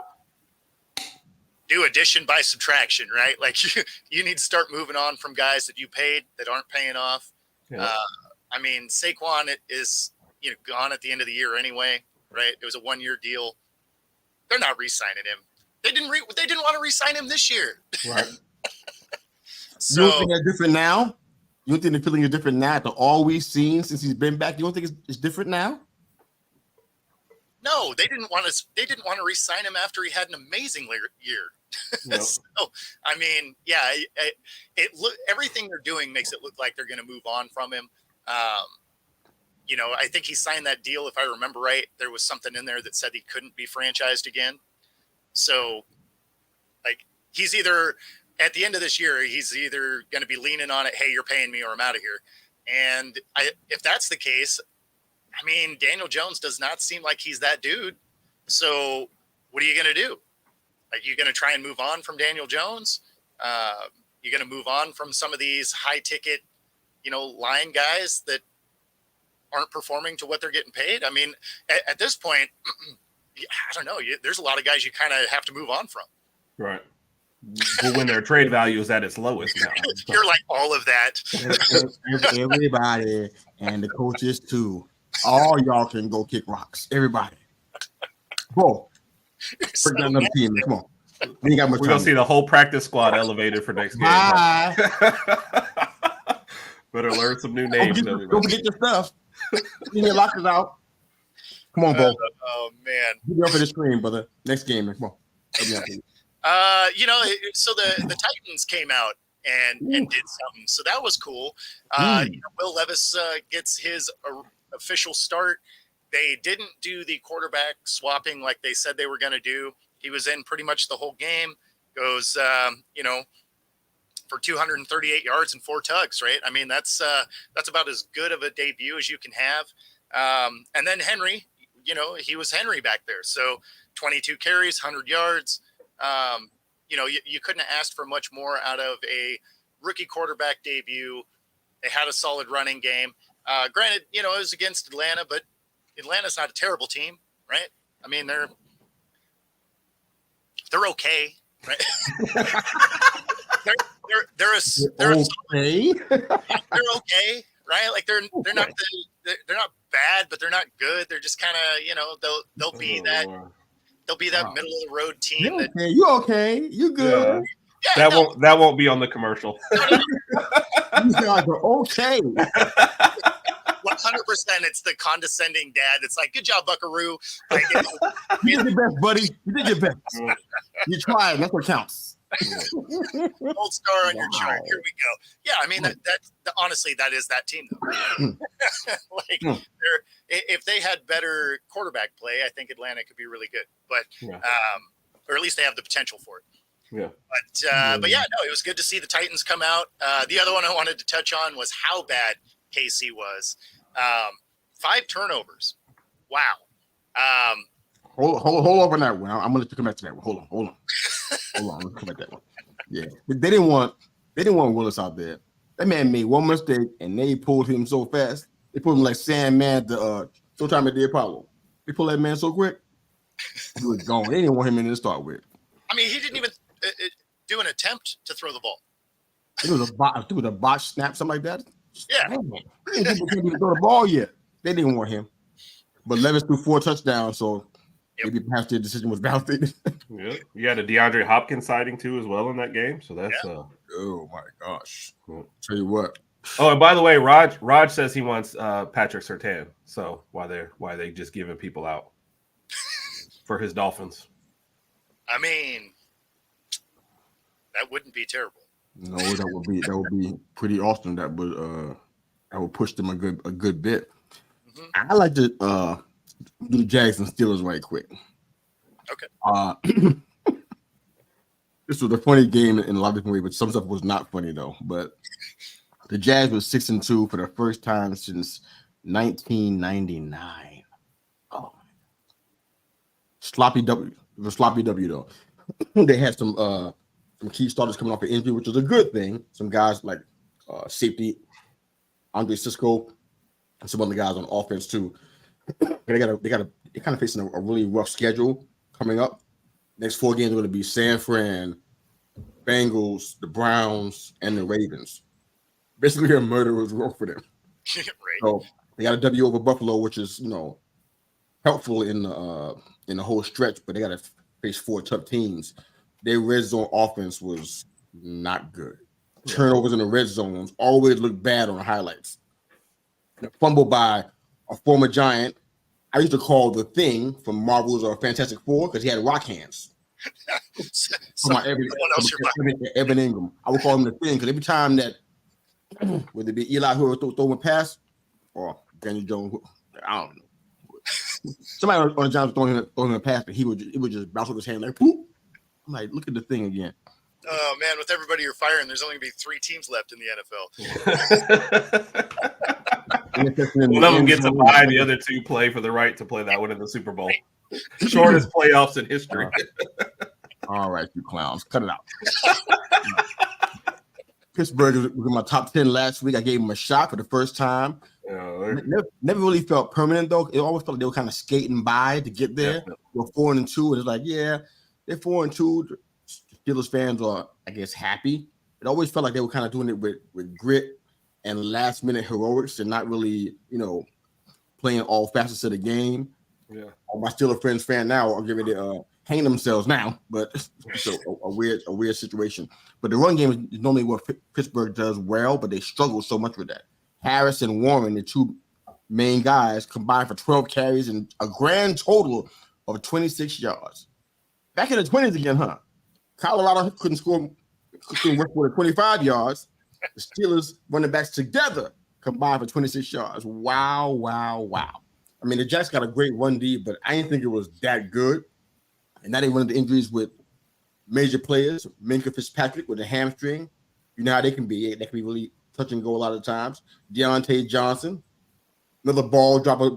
do addition by subtraction, right? Like you need to start moving on from guys that you paid that aren't paying off. Yeah. I mean, Saquon is gone at the end of the year anyway, right? It was a 1-year deal. They're not re-signing him. They didn't want to re-sign him this year. Right. So, you don't think they're different now? You don't think the feeling is different now after all we've seen since he's been back? You don't think it's different now? No, they didn't want to re-sign him after he had an amazing year. Nope. So, I mean, yeah, everything they're doing makes it look like they're going to move on from him. I think he signed that deal. If I remember right, there was something in there that said he couldn't be franchised again. So, like, he's either at the end of this year, he's either going to be leaning on it. Hey, you're paying me or I'm out of here. And if that's the case, I mean, Daniel Jones does not seem like he's that dude. So what are you going to do? Are you going to try and move on from Daniel Jones? You're going to move on from some of these high ticket, line guys that aren't performing to what they're getting paid. I mean, at this point, I don't know. There's a lot of guys you kind of have to move on from. Right. But when their trade value is at its lowest now. You're like all of that. Everybody and the coaches too. All y'all can go kick rocks. Everybody. Whoa. So Break down another team. Come on. We ain't got much We're time. gonna see the whole practice squad elevated for next game. Bye. Better learn some new names. Don't forget your stuff. You your lockers out. Come on, Bo. Oh man. Get me off of the screen, brother. Next game, man. Come on. So the Titans came out and did something. So that was cool. Will Levis gets his official start. They didn't do the quarterback swapping like they said they were going to do. He was in pretty much the whole game. Goes, for 238 yards and 4 tugs, right? I mean, that's about as good of a debut as you can have. And then Henry, he was Henry back there. So 22 carries, 100 yards. You couldn't have asked for much more out of a rookie quarterback debut. They had a solid running game. Granted, it was against Atlanta, but Atlanta's not a terrible team, right? I mean, they're okay, right? they're okay. They're okay, right? Like they're not bad, but they're not good. They're just kind of they'll be that. They'll be that middle of the road team. You okay? You good? Yeah, that won't be on the commercial. You guys are okay. 100%. It's the condescending dad. It's like, good job, Buckaroo. Like, you did your best, buddy. You did your best. You tried. That's what counts. Gold star on your chart. Here we go. Yeah, I mean honestly, that is that team though. Like if they had better quarterback play, I think Atlanta could be really good. But or at least they have the potential for it. Yeah. But yeah, no, it was good to see the Titans come out. The other one I wanted to touch on was how bad KC was. 5 turnovers. Wow. Hold over on that one. I'm gonna let you come back to that one. Hold on. Let's come back to that one. Yeah, they didn't want Willis out there. That man made one mistake and they pulled him so fast. They pulled him like Sandman to Showtime at the Apollo. They pulled that man so quick. He was gone. They didn't want him in to start with. I mean, he didn't even do an attempt to throw the ball. It was a botch snap, something like that. Yeah. He didn't even throw the ball yet. They didn't want him. But Levis threw 4 touchdowns, so maybe perhaps their decision was validated. Yeah, you had a DeAndre Hopkins sighting too as well in that game. So that's oh my gosh. Cool. Tell you what. Oh, and by the way, Raj says he wants Patrick Surtain. So why they just giving people out for his Dolphins? I mean, that wouldn't be terrible. No, that would be pretty awesome. That would push them a good bit. Mm-hmm. I like to do the Jags and Steelers right quick. Okay. This was a funny game in a lot of different ways, but some stuff was not funny though. But the Jags were 6-2 for the first time since 1999. Oh, sloppy W. It was a sloppy W though. They had some key starters coming off an injury, which was a good thing. Some guys like safety Andre Sisco and some other guys on offense too. They're kind of facing a really rough schedule coming up. Next 4 games are going to be San Fran, Bengals, the Browns, and the Ravens. Basically, a murderer's row for them. Right. So they got a W over Buffalo, which is helpful in the whole stretch, but they got to face 4 tough teams. Their red zone offense was not good. Turnovers in the red zones always look bad on the highlights. The fumble by a former Giant. I used to call the Thing from Marvel's Fantastic Four because he had rock hands. Evan Ingram. I would call him the Thing because every time that, whether it be Eli who throw a pass or Daniel Jones, I don't know. Somebody on the Giants throwing him a pass, but it would just bounce off his hand like, poop. I'm like, look at the Thing again. Oh man, with everybody you're firing, there's only going to be 3 teams left in the NFL. One of them gets a bye, the other 2 play for the right to play that one in the Super Bowl. Shortest playoffs in history. All right, you clowns, cut it out. Pittsburgh was in my top 10 last week. I gave them a shot for the first time. Never really felt permanent though. It always felt like they were kind of skating by to get there. They were 4-2, and it's like, yeah, they're 4-2. Steelers fans are, I guess, happy. It always felt like they were kind of doing it with grit and last minute heroics and not really, playing all facets of the game. Yeah. All my Steelers friends fan now are getting ready to hang themselves now, but it's a weird situation. But the run game is normally what Pittsburgh does well, but they struggle so much with that. Harris and Warren, the 2 main guys, combined for 12 carries and a grand total of 26 yards. Back in the 20s again, huh? Colorado couldn't work for 25 yards. The Steelers running backs together combined for 26 yards. Wow. I mean, the Jacks got a great run D, but I didn't think it was that good. And now they run into injuries with major players. Minka Fitzpatrick with a hamstring. You know how they can be. They can be really touch and go a lot of times. Deontay Johnson, another ball dropper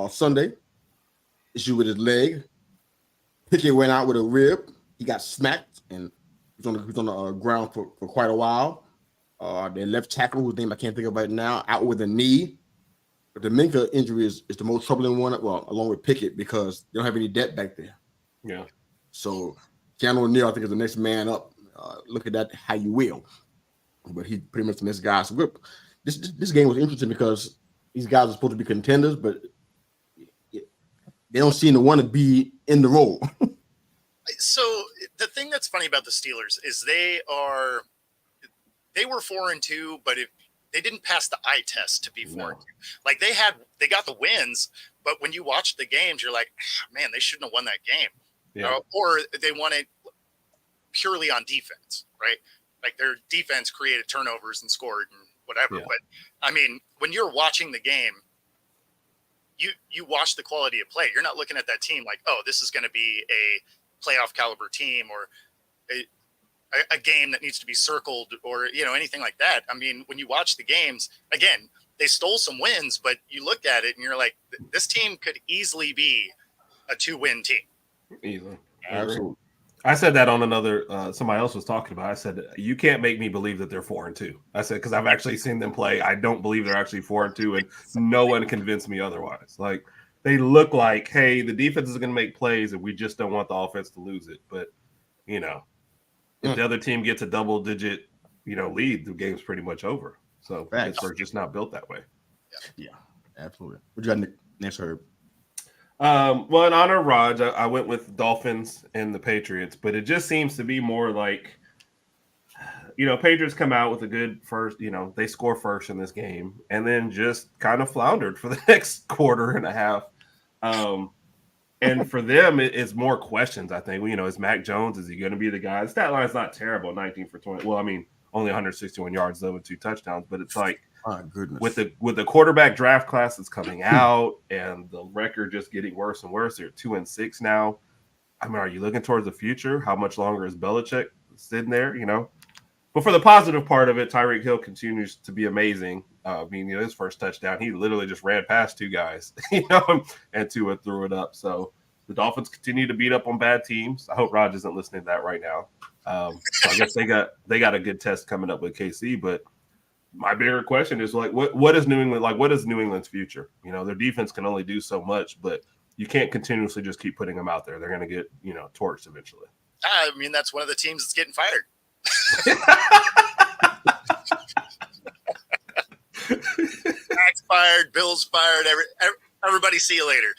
Sunday. Issue with his leg. Pickett went out with a rib. He got smacked and he was on the ground for quite a while. Their left tackle, whose name I can't think of right now, out with a knee. But the Minka injury is the most troubling one, well, along with Pickett, because they don't have any depth back there. Yeah. So Keanu O'Neal, I think, is the next man up. Look at that how you will. But he's pretty much the next guy. So this game was interesting because these guys are supposed to be contenders, but they don't seem to want to be in the role. So the thing that's funny about the Steelers is they were 4-2, but they didn't pass the eye test to be 4-2. Like they got the wins, but when you watch the games, you're like, man, they shouldn't have won that game. Yeah. Or they won it purely on defense, right? Like their defense created turnovers and scored and whatever. Yeah. But I mean, when you're watching the game, you watch the quality of play. You're not looking at that team like, oh, this is going to be a playoff caliber team or a game that needs to be circled or, anything like that. I mean, when you watch the games, again, they stole some wins, but you look at it and you're like, this team could easily be a 2-win team. Easily. Absolutely. I said that on another, somebody else was talking about. I said, you can't make me believe that they're 4-2. I said, because I've actually seen them play. I don't believe they're actually 4-2, and no one convinced me otherwise. Like, they look like, hey, the defense is going to make plays, and we just don't want the offense to lose it. But, if the other team gets a double-digit, lead, the game's pretty much over. So Pittsburgh's just not built that way. Yeah, absolutely. What you got next, Herb? Well, in honor of Raj, I went with Dolphins and the Patriots, but it just seems to be more like, Patriots come out with a good first, they score first in this game and then just kind of floundered for the next quarter and a half. And for them, it's more questions, I think. Is Mac Jones, is he going to be the guy? The stat line's not terrible, 19 for 20. Well, I mean, only 161 yards, though, with 2 touchdowns, but it's like, my goodness. With the quarterback draft class that's coming out and the record just getting worse and worse, they're 2-6 now. I mean, are you looking towards the future? How much longer is Belichick sitting there? But for the positive part of it, Tyreek Hill continues to be amazing. His first touchdown, he literally just ran past 2 guys, and Tua threw it up. So the Dolphins continue to beat up on bad teams. I hope Raj isn't listening to that right now. So I guess they got a good test coming up with KC, but my bigger question is like, what is New England like? What is New England's future? Their defense can only do so much, but you can't continuously just keep putting them out there. They're going to get torched eventually. I mean, that's one of the teams that's getting fired. Max fired, Bill's fired. Everybody, see you later.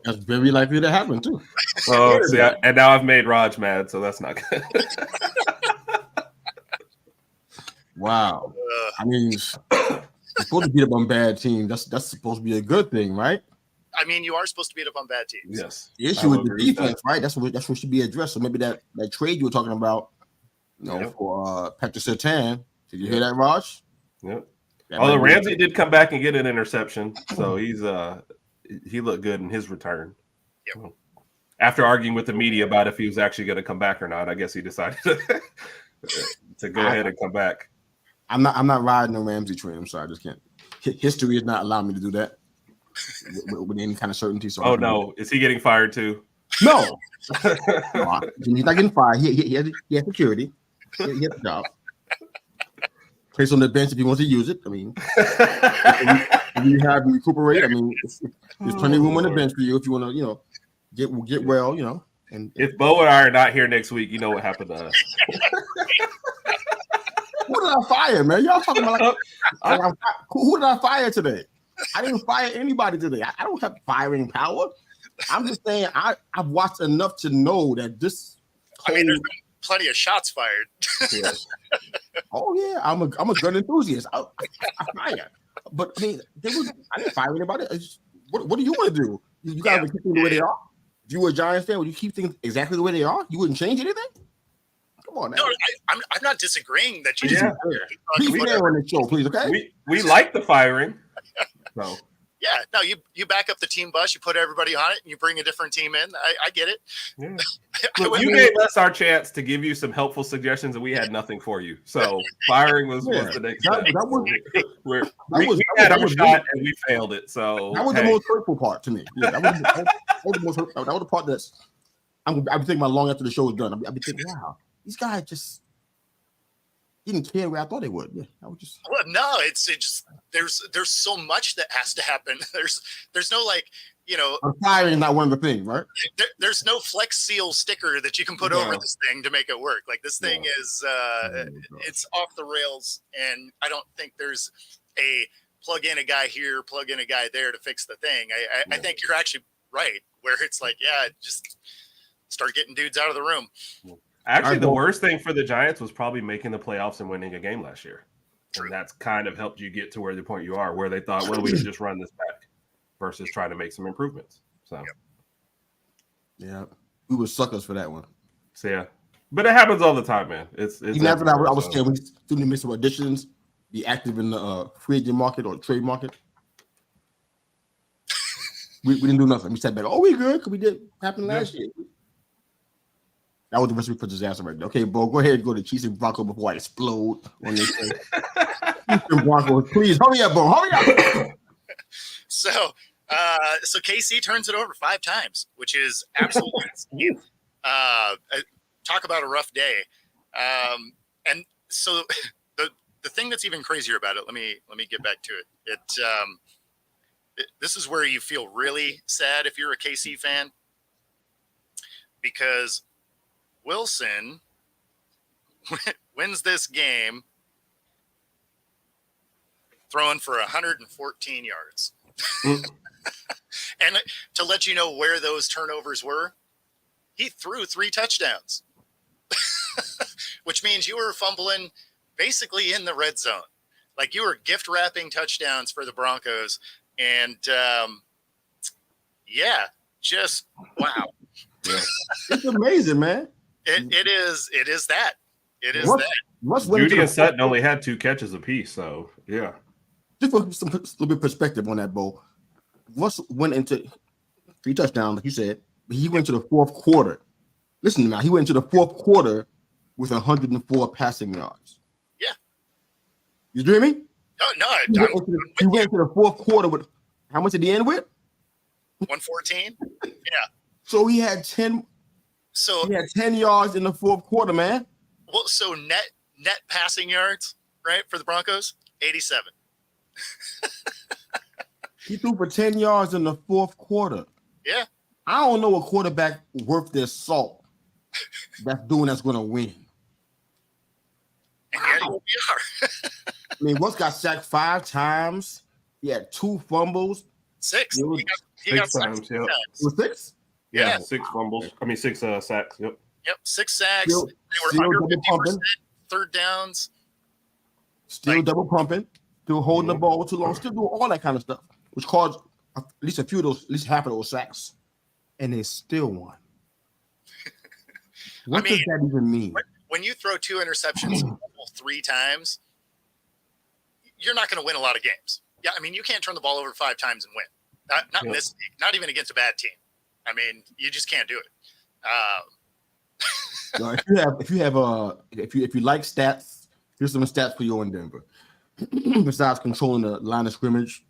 That's very likely to happen too. Oh, see, and now I've made Raj mad, so that's not good. Wow. I mean, you're supposed to beat up on bad teams. That's supposed to be a good thing, right? I mean, you are supposed to beat up on bad teams. Yes. The issue with the defense, right? That's what should be addressed. So maybe that trade you were talking about, for Patrick Surtain. Did you hear that, Raj? Yep. Although Ramsey did come back and get an interception, so he looked good in his return. Yep. After arguing with the media about if he was actually going to come back or not, I guess he decided to go ahead and come back. I'm not riding the Ramsey train. I'm sorry, I just can't. History is not allowing me to do that with any kind of certainty. So no, is he getting fired too? No, no, he's not getting fired. He has security. He has a job. Place on the bench if he wants to use it. I mean, if you have to recuperate. I mean, there's plenty of room on the bench for you if you want to, get well. And if Bo and I are not here next week, you know what happened to us. Who did I fire, man? Y'all talking about who did I fire today? I didn't fire anybody today. I don't have firing power. I'm just saying I've watched enough to know that this. There's been plenty of shots fired. Yeah. Oh yeah, I'm a gun enthusiast. I fire, but I mean, I didn't fire anybody. What do you want to do? You guys would keep things the way they are. If you were a Giants fan, would you keep things exactly the way they are? You wouldn't change anything. Come on, now. No, I'm not disagreeing that you. Yeah. Please be there on the show, please. Okay. We like the firing. So. Yeah, no, you back up the team bus, you put everybody on it, and you bring a different team in. I get it. Yeah. Look, you gave us our chance to give you some helpful suggestions, and we had nothing for you. So firing was the next step. We had our shot, and we failed it. So that was the most hurtful part to me. Yeah, that was the most hurtful. That was the part that's I'd be thinking about long after the show was done. I'd be thinking, wow, these guys just didn't care where I thought they would. Yeah, I was just. Well, no, it's just there's so much that has to happen. There's no firing is not one of the things, right? There's no Flex Seal sticker that you can put over this thing to make it work. Like this thing is it's off the rails, and I don't think there's a plug in a guy here, plug in a guy there to fix the thing. I think you're actually right, where it's like, just start getting dudes out of the room. Actually, the worst thing for the Giants was probably making the playoffs and winning a game last year. True. And that's kind of helped you get to where the point you are, where they thought, well, we can just run this back versus trying to make some improvements. So, yeah, we were suckers for that one. So, yeah. But it happens all the time, man. It's even after that, I was saying, we still need to make some additions, be active in the free agent market or trade market. we didn't do nothing. We sat back, we good, because we did happen last year. That was the recipe for disaster right there. Okay, Bo, go ahead and go to Chiefs and Broncos before I explode on this thing. Chiefs and Broncos, please hurry up, Bo, hurry up. So KC turns it over 5 times, which is absolutely insane. Talk about a rough day. And so the thing that's even crazier about it, let me get back to it. This is where you feel really sad if you're a KC fan, because Wilson wins this game throwing for 114 yards. And to let you know where those turnovers were, he threw 3 touchdowns, which means you were fumbling basically in the red zone. Like you were gift wrapping touchdowns for the Broncos. And just wow. Yeah. It's amazing, man. It is that. Judy and Sutton only had 2 catches apiece, so yeah. Just for some little bit of perspective on that, Bo. Russ went into 3 touchdowns, like you said, but he went to the 4th quarter. Listen to me, he went into the 4th quarter with 104 passing yards. Yeah. You hear me? No. He went to the 4th quarter with how much did he end with? 114. Yeah. So he had 10. So he had 10 yards in the 4th quarter, man. Well, so net passing yards, right, for the Broncos, 87. He threw for 10 yards in the 4th quarter. Yeah. I don't know a quarterback worth their salt that's going to win. And yet we are. I mean, Russ got sacked 5 times. He had 2 fumbles. 6. He got 6 times. Yep. It was 6? Yeah, 6 fumbles. 6 sacks. Yep. 6 sacks. Still they were under 50% third downs. Still double pumping. Still holding the ball too long. Still doing all that kind of stuff, which caused at least half of those sacks. And they still won. What does that even mean? When you throw 2 interceptions 3 times, you're not going to win a lot of games. Yeah, I mean, you can't turn the ball over 5 times and win. Not in this league, not even against a bad team. I mean, you just can't do it. Now, if you like stats, here's some stats for you in Denver. Besides controlling the line of scrimmage,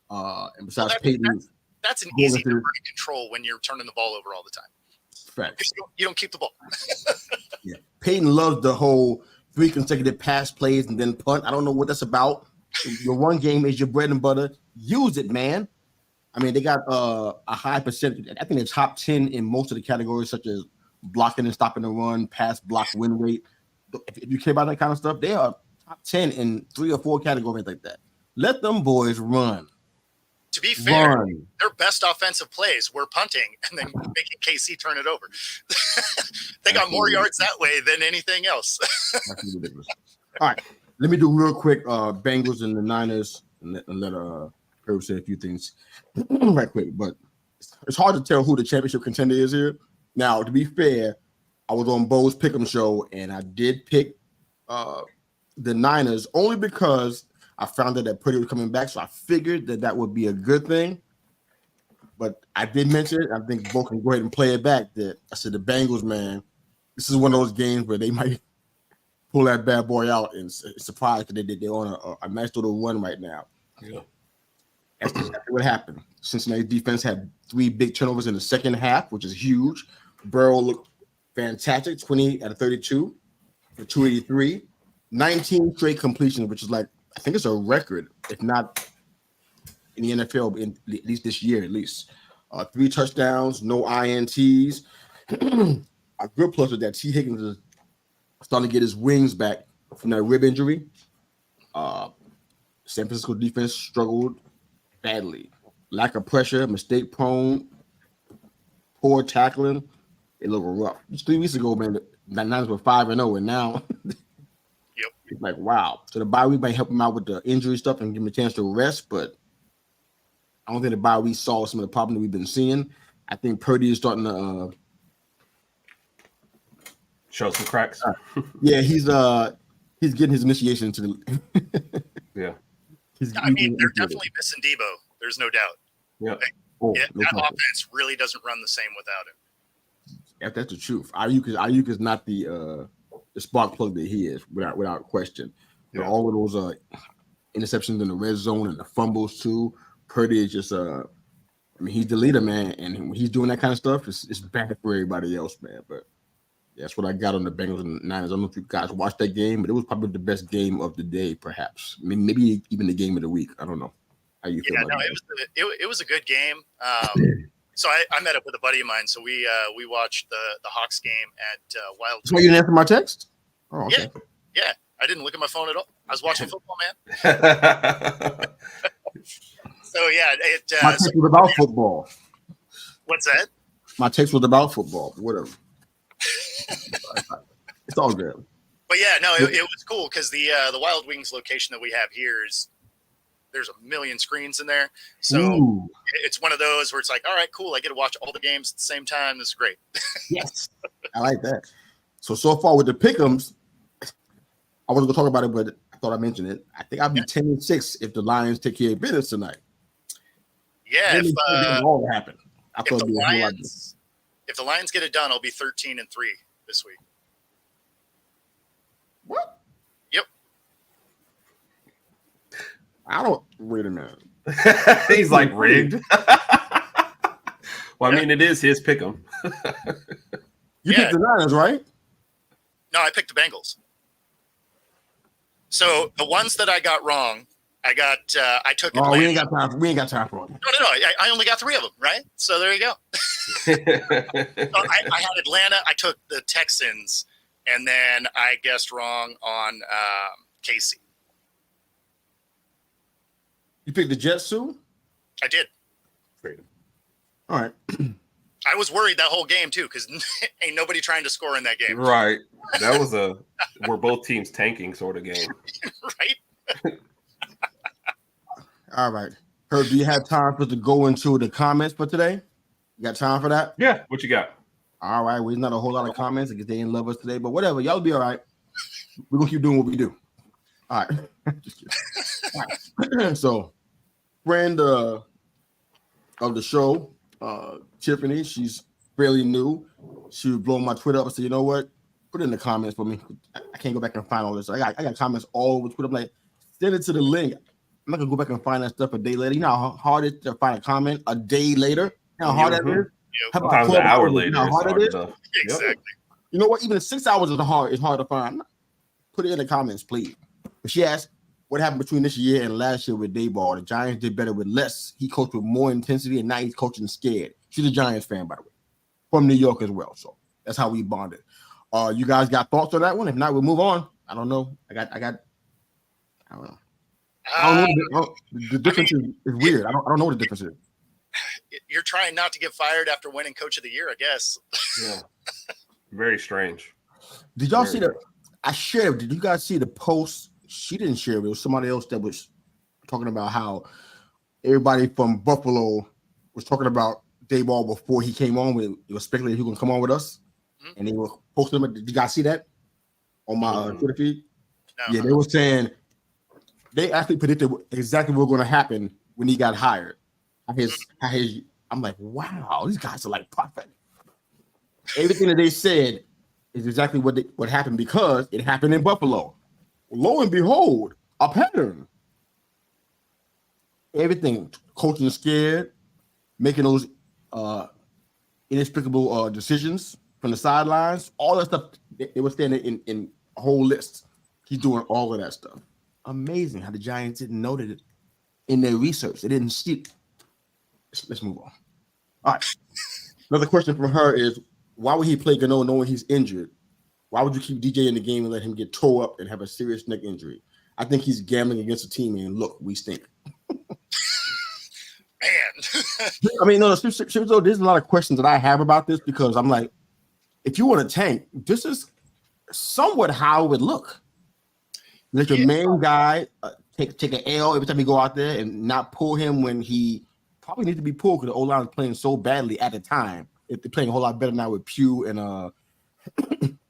and besides Peyton, that's an easy number to control when you're turning the ball over all the time. Facts. You don't keep the ball. Yeah, Peyton loves the whole 3 consecutive pass plays and then punt. I don't know what that's about. Your run game is your bread and butter. Use it, man. I mean, they got a high percentage. I think they're top 10 in most of the categories, such as blocking and stopping the run, pass block win rate. If you care about that kind of stuff, they are top 10 in 3 or 4 categories like that. Let them boys run. To be fair, their best offensive plays were punting and then making KC turn it over. They got more yards that way than anything else. That's ridiculous. All right, let me do real quick Bengals and the Niners and let Herb say a few things right quick. But it's hard to tell who the championship contender is here. Now, to be fair, I was on Bo's Pick'em show and I did pick the Niners only because I found out that Purdy was coming back, so I figured that would be a good thing. But I did mention it. I think Bo can go ahead and play it back. That I said the Bengals, man, this is one of those games where they might pull that bad boy out and surprise that they're on a nice little run right now. Yeah, that's exactly what happened. Cincinnati defense had 3 big turnovers in the second half, which is huge. Burrow looked fantastic, 20 out of 32 for 283, 19 straight completions, which is like, I think it's a record, if not in the NFL, at least this year, at least. 3 touchdowns, no INTs. A good plus with that, T. Higgins is starting to get his wings back from that rib injury. San Francisco defense struggled badly. Lack of pressure, mistake prone, poor tackling. It looked rough. Just 3 weeks ago, man, the Niners were 5-0, and now it's like, wow. So the bye week might help him out with the injury stuff and give him a chance to rest, but I don't think the bye week solved some of the problems that we've been seeing. I think Purdy is starting to show some cracks. Yeah, he's getting his initiation into the yeah. I mean, they're definitely missing Debo. There's no doubt. Yeah. That offense really doesn't run the same without him. Yeah, that's the truth. Ayuk is not the spark plug that he is, without question. Yeah. All of those interceptions in the red zone and the fumbles too. Purdy is just I mean, he's the leader, man, and when he's doing that kind of stuff, it's bad for everybody else, man. But that's what I got on the Bengals and Niners. I don't know if you guys watched that game, but it was probably the best game of the day, perhaps. maybe even the game of the week. I don't know how you feel. Yeah, no, it was a good game. So I met up with a buddy of mine, so we watched the Hawks game at Wild. So you didn't answer my text? Oh, okay. Yeah. I didn't look at my phone at all. I was watching football, man. So yeah, my text was about football. What's that? My text was about football. Whatever. It's all good. But yeah, no, it was cool because the Wild Wings location that we have here there's a million screens in there. So it's one of those where it's like, all right, cool. I get to watch all the games at the same time. This is great. Yes. I like that. So far with the pick'ems, I wasn't going to talk about it, but I thought I mentioned it. I think I'll be 10-6 if the Lions take care of business tonight. Yeah. If all happen. I thought if the Lions get it done, I'll be 13-3 this week. What? Yep. Wait a minute. He's like rigged. Well, I mean, it is his pick'em. You picked the Niners, right? No, I picked the Bengals. So the ones that I got wrong, I took Atlanta. We ain't got time for it. No. I only got 3 of them, right? So there you go. So I had Atlanta. I took the Texans, and then I guessed wrong on KC. You picked the Jets too? I did. Great. All right. I was worried that whole game too because ain't nobody trying to score in that game. Right. That was we're both teams tanking sort of game. Right. All right. Herb, do you have time for us to go into the comments for today? You got time for that? Yeah. What you got? All right. Well, there's not a whole lot of comments because they didn't love us today, but whatever. Y'all be all right. We're going to keep doing what we do. All right. Just kidding. All right. So, friend of the show, Tiffany, she's fairly new. She was blowing my Twitter up and said, you know what? Put it in the comments for me. I can't go back and find all this. I got comments all over Twitter. I'm like, send it to the link. I'm not gonna go back and find that stuff a day later. You know how hard it is to find a comment a day later? You know how hard that is? How about Sometimes 12 an hour hours? later, You know how it's hard hard it is? enough. Exactly. You know what? Even 6 hours is hard. It's hard to find. Put it in the comments, please. But she asked, what happened between this year and last year with Dayball? The Giants did better with less. He coached with more intensity, and now he's coaching scared. She's a Giants fan, by the way, from New York as well. So that's how we bonded. You guys got thoughts on that one? If not, we'll move on. I don't know. I don't know. The difference is weird. I don't know what the difference is. You're trying not to get fired after winning Coach of the Year, I guess. Yeah. Very strange. Did y'all see that? I shared. Did you guys see the post? She didn't share it. It was somebody else that was talking about how everybody from Buffalo was talking about Dayball before he came on. It was speculated he was going to come on with us. And they were posting them. Did you guys see that on my Twitter feed? No. Yeah, they were saying they actually predicted exactly what was going to happen when he got hired. I'm like, wow, these guys are like prophetic. Everything that they said is exactly what happened because it happened in Buffalo. Lo and behold, a pattern. Everything, coaching scared, making those inexplicable decisions from the sidelines, all that stuff. They were standing in a whole list. He's doing all of that stuff. Amazing how the Giants didn't know that in their research. They didn't see it. Let's move on. All right. Another question from her is, why would he play Gano knowing he's injured? Why would you keep DJ in the game and let him get tore up and have a serious neck injury? I think he's gambling against the team, and look, we stink. Man. I mean, no, there's a lot of questions that I have about this because I'm like, if you want to tank, this is somewhat how it would look. Let your main guy take an L every time you go out there and not pull him when he probably needs to be pulled because the O-line is playing so badly at the time. If they're playing a whole lot better now with Pugh and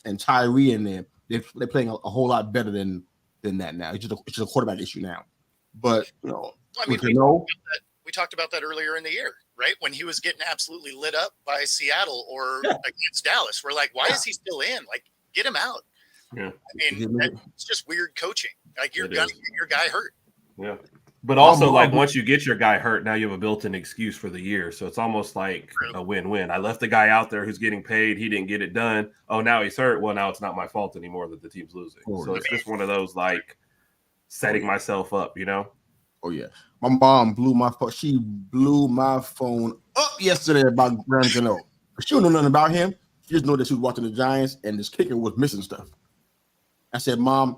and Tyree in there, they're playing a whole lot better than that now. It's just a quarterback issue now. But you know, I mean, we talked about that earlier in the year, right? When he was getting absolutely lit up by Seattle or against Dallas. We're like, why is he still in? Like, get him out. Yeah. I mean, it's just weird coaching. Like, you're gonna get your guy hurt. Yeah. But also, like, once you get your guy hurt, now you have a built-in excuse for the year. So it's almost like a win-win. I left the guy out there who's getting paid. He didn't get it done. Oh, now he's hurt. Well, now it's not my fault anymore that the team's losing. So it's just one of those, like, setting myself up, you know? Oh, yeah. My mom blew my phone. She blew my phone up yesterday about Graham Gano. She don't know nothing about him. She just know that she was watching the Giants and this kicker was missing stuff. I said, Mom,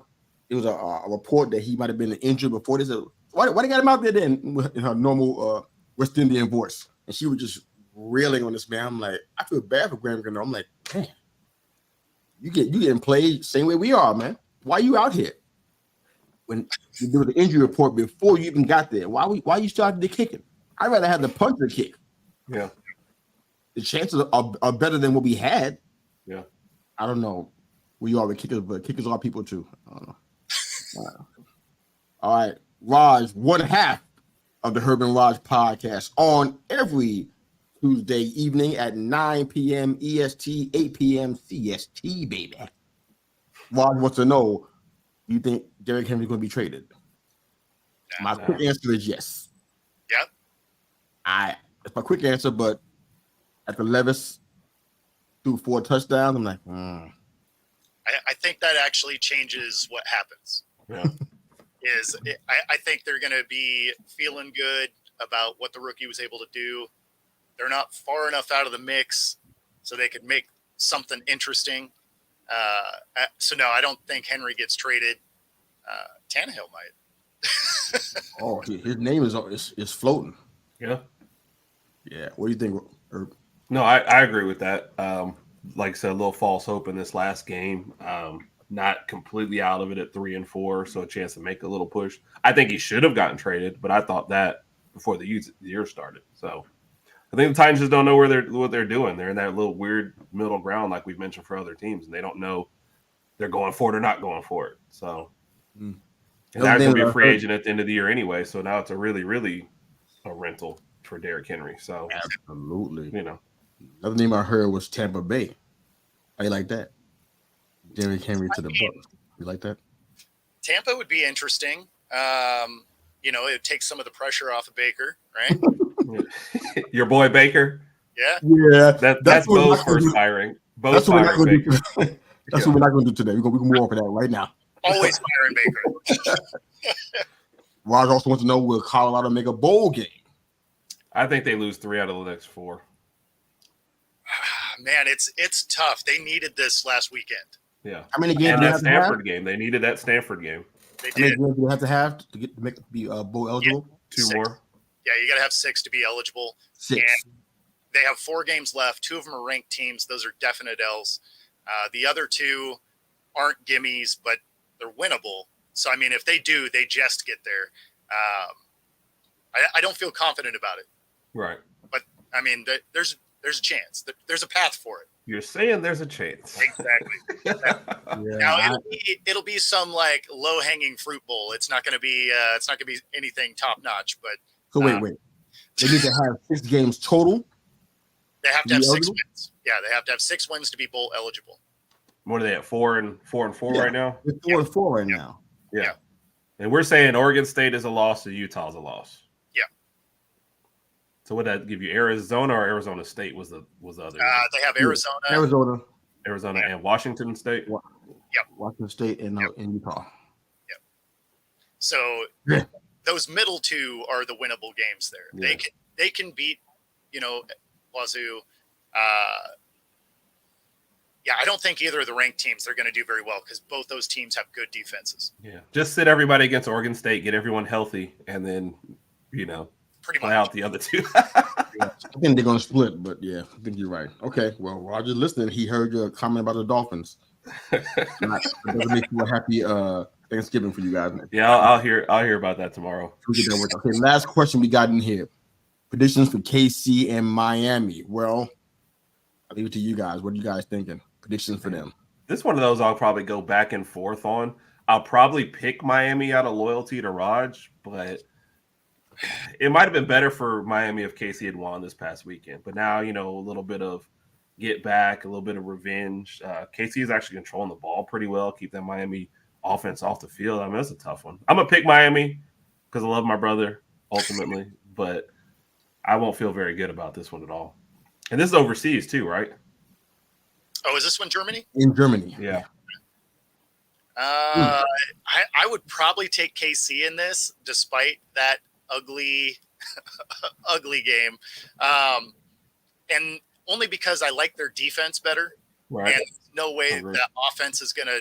it was a report that he might have been injured before this. Why they got him out there then in her normal West Indian voice? And she was just railing on this man. I'm like, I feel bad for Graham Gano. I'm like, man, you getting played same way we are, man. Why you out here? When you do the injury report before you even got there, why you started the kicking? I'd rather have the punter kick. Yeah. The chances are better than what we had. Yeah. I don't know. We are with kickers, but kickers are people too. I don't know. All right. Raj, one half of the Herb and Raj podcast on every Tuesday evening at 9 p.m. EST, 8 p.m. CST, baby. Raj wants to know, do you think Derrick Henry's going to be traded? My quick answer is yes. Yep. It's my quick answer, but after Levis threw 4 touchdowns, I'm like, I think that actually changes what happens. Yeah. I think they're going to be feeling good about what the rookie was able to do. They're not far enough out of the mix so they could make something interesting. So no, I don't think Henry gets traded. Tannehill might. oh, his name is floating. Yeah. Yeah. What do you think, Herb? No, I agree with that. Like I said, a little false hope in this last game. Not completely out of it at 3-4, so a chance to make a little push. I think he should have gotten traded, but I thought that before the year started. So I think the Titans just don't know what they're doing. They're in that little weird middle ground, like we've mentioned for other teams, and they don't know they're going for it or not going for it. So and that's going to be a free agent at the end of the year anyway. So now it's a really, really a rental. for Derrick Henry. So Absolutely. you know, Another name I heard was Tampa Bay. How you like that? Derrick Henry to the Bucks. You like that? Tampa would be interesting. You know, it takes some of the pressure off of Baker, right? your boy Baker. Yeah. Yeah. That's Bo's first firing. That's what we're not going to do. That's Yeah. what we're not going to do today. We can move on for that right now. Always firing Baker. Raj also wants to know, will Colorado make a bowl game? I think they lose 3 out of the next 4. Man, it's tough. They needed this last weekend. Yeah. How many games And do they that have to have? Stanford game. They needed that Stanford game. They How many did. games do they have to be bowl eligible? 2 6. more. Yeah, you got to have 6 to be eligible. 6. And they have 4 games left. 2 of them are ranked teams. Those are definite L's. The other 2 aren't gimmies, but they're winnable. So, I mean, if they do, they just get there. I don't feel confident about it. Right. But, I mean, there's a chance. There's a path for it. You're saying there's a chance. Exactly. Now it'll be some like low hanging fruit bowl. It's not going to be anything top notch. But So wait. They need to have 6 games total. they have to have 6 eligible? wins. Yeah, they have to have 6 wins to be bowl eligible. What are they at? 4 and 4 right now? They're 4 right now. Yeah. And we're saying Oregon State is a loss, and Utah's a loss. Yeah. So would that give you Arizona or Arizona State was the other? They have Arizona, And Washington State. Washington State, and Utah. So those middle 2 are the winnable games there. Yeah. They can beat, Wazoo. Yeah, I don't think either of the ranked teams are going to do very well because both those teams have good defenses. Yeah. Just sit everybody against Oregon State, get everyone healthy, and then Pretty play much out the other 2. I think they're going to split, but yeah, I think you're right. Okay, well, Roger listening, he heard your comment about the Dolphins. It doesn't make you a happy Thanksgiving for you guys. Yeah, I'll hear about that tomorrow. Okay, last question we got in here. Predictions for KC and Miami. Well, I'll leave it to you guys. What are you guys thinking? Predictions for them. This is one of those I'll probably go back and forth on. I'll probably pick Miami out of loyalty to Raj, but it might have been better for Miami if KC had won this past weekend. But now, a little bit of get back, a little bit of revenge. KC is actually controlling the ball pretty well, keep that Miami offense off the field. I mean, that's a tough one. I'm going to pick Miami because I love my brother ultimately, but I won't feel very good about this one at all. And this is overseas too, right? Oh, is this one Germany? In Germany. Yeah. I would probably take KC in this, despite that ugly game, and only because I like their defense better. Right. And no way that offense is going to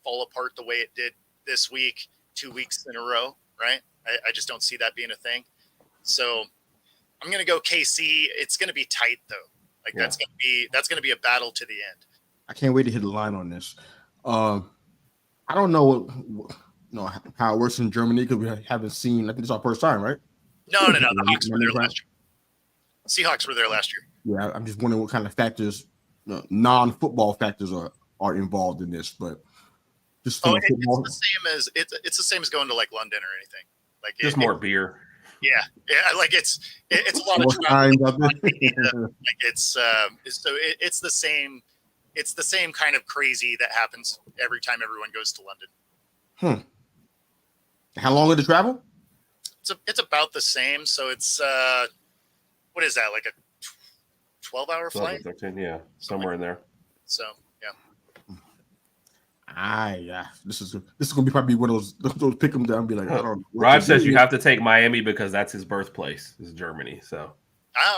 fall apart the way it did this week, 2 weeks in a row. Right. I just don't see that being a thing. So I'm going to go KC. It's going to be tight though. That's going to be a battle to the end. I can't wait to hit the line on this. I don't know how it works in Germany because we haven't seen. I think it's our first time, right? No. The Hawks were there last year. Seahawks were there last year. Yeah, I'm just wondering what kind of factors, non-football factors, are involved in this. But just it's the same as going to like London or anything. Like just more beer. Yeah. Like it's a lot of times out there. It's the same. It's the same kind of crazy that happens every time everyone goes to London. How long did it travel? It's about the same. So it's what is that, like a 12-hour flight? 13, yeah, somewhere in there. So yeah. This is gonna be probably one of those pick them down and be like, I don't know. Raj says you have to take Miami because that's his birthplace, is Germany. So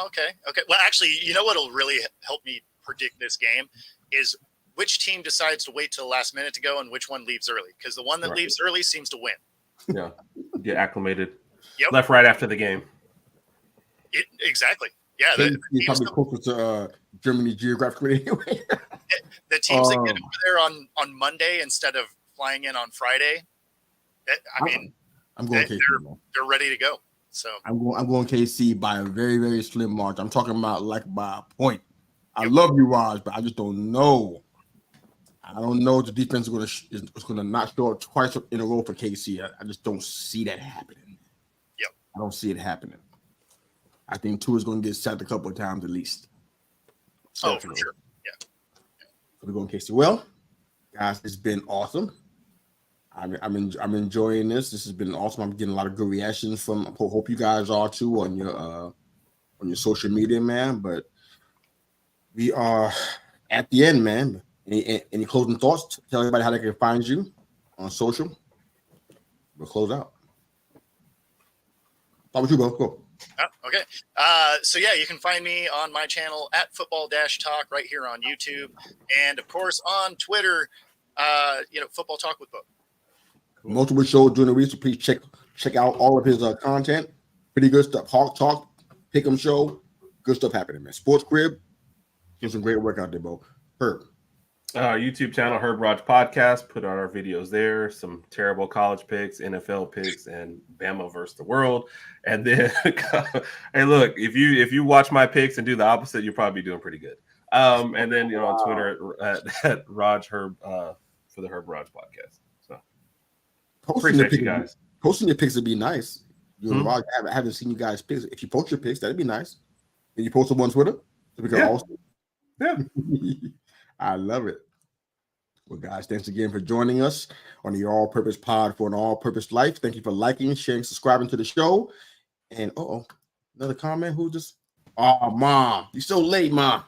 okay. Well, actually, you know what'll really help me predict this game is which team decides to wait till the last minute to go and which one leaves early. Because the one that leaves early seems to win. Yeah, get acclimated. Yep. Left, right after the game. Exactly. Yeah, it's probably closer to Germany geographically anyway. The teams that get over there on Monday instead of flying in on Friday, I'm going KC. They're ready to go. So I'm going KC by a very, very slim margin. I'm talking about like by a point. I love you, Raj, but I just don't know. I don't know if the defense is going to not show up twice in a row for KC. I just don't see that happening. Yep. I don't see it happening. I think Tua is going to get sacked a couple of times at least. Oh, for sure. Yeah. So we're going Casey. Well, guys, it's been awesome. I'm enjoying this. This has been awesome. I'm getting a lot of good reactions from. I hope you guys are too on your social media, man. But we are at the end, man. Any closing thoughts? Tell everybody how they can find you on social. We'll close out. How about you, bro? Go. Oh, okay. So yeah, you can find me on my channel at Football-Talk right here on YouTube, and of course on Twitter. Football Talk with Bo. Multiple shows during the week, so please check out all of his content. Pretty good stuff. Hawk Talk, Pick'em Show, good stuff happening, man. Sports Crib, do some great work out there, Bo. Herb. YouTube channel, Herb Raj Podcast. Put out our videos there. Some terrible college picks, NFL picks, and Bama versus the world. And then, hey, look, if you watch my picks and do the opposite, you'll probably be doing pretty good. And then on Twitter at Raj Herb for the Herb Raj Podcast. So appreciate you guys. Posting your picks would be nice. Raj, I haven't seen you guys picks. If you post your picks, that'd be nice. Can you post them on Twitter? So we can also. Yeah. I love it. Well, guys, thanks again for joining us on the All Purpose Pod for an All Purpose Life. Thank you for liking, sharing, subscribing to the show. And another comment. Who just? Oh, Mom, you're so late, Mom.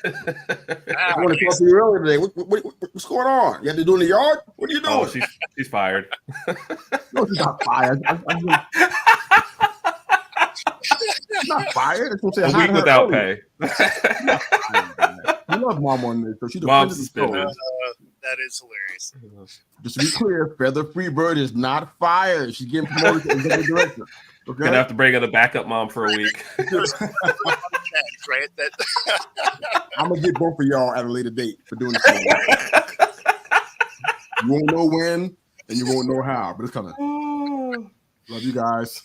I want to talk to you earlier today. What's going on? You have to do in the yard? What are you doing? Oh, she's fired. No, she's not fired. She's not fired. A week without pay. I love Mom on this. So she's Mom's suspended. That is hilarious. Just to be clear, Feather Free Bird is not fired. She's getting promoted to executive director. Okay? Gonna have to bring in a backup mom for a week. Right? I'm gonna get both of y'all at a later date for doing this. You won't know when and you won't know how, but it's coming. Love you guys.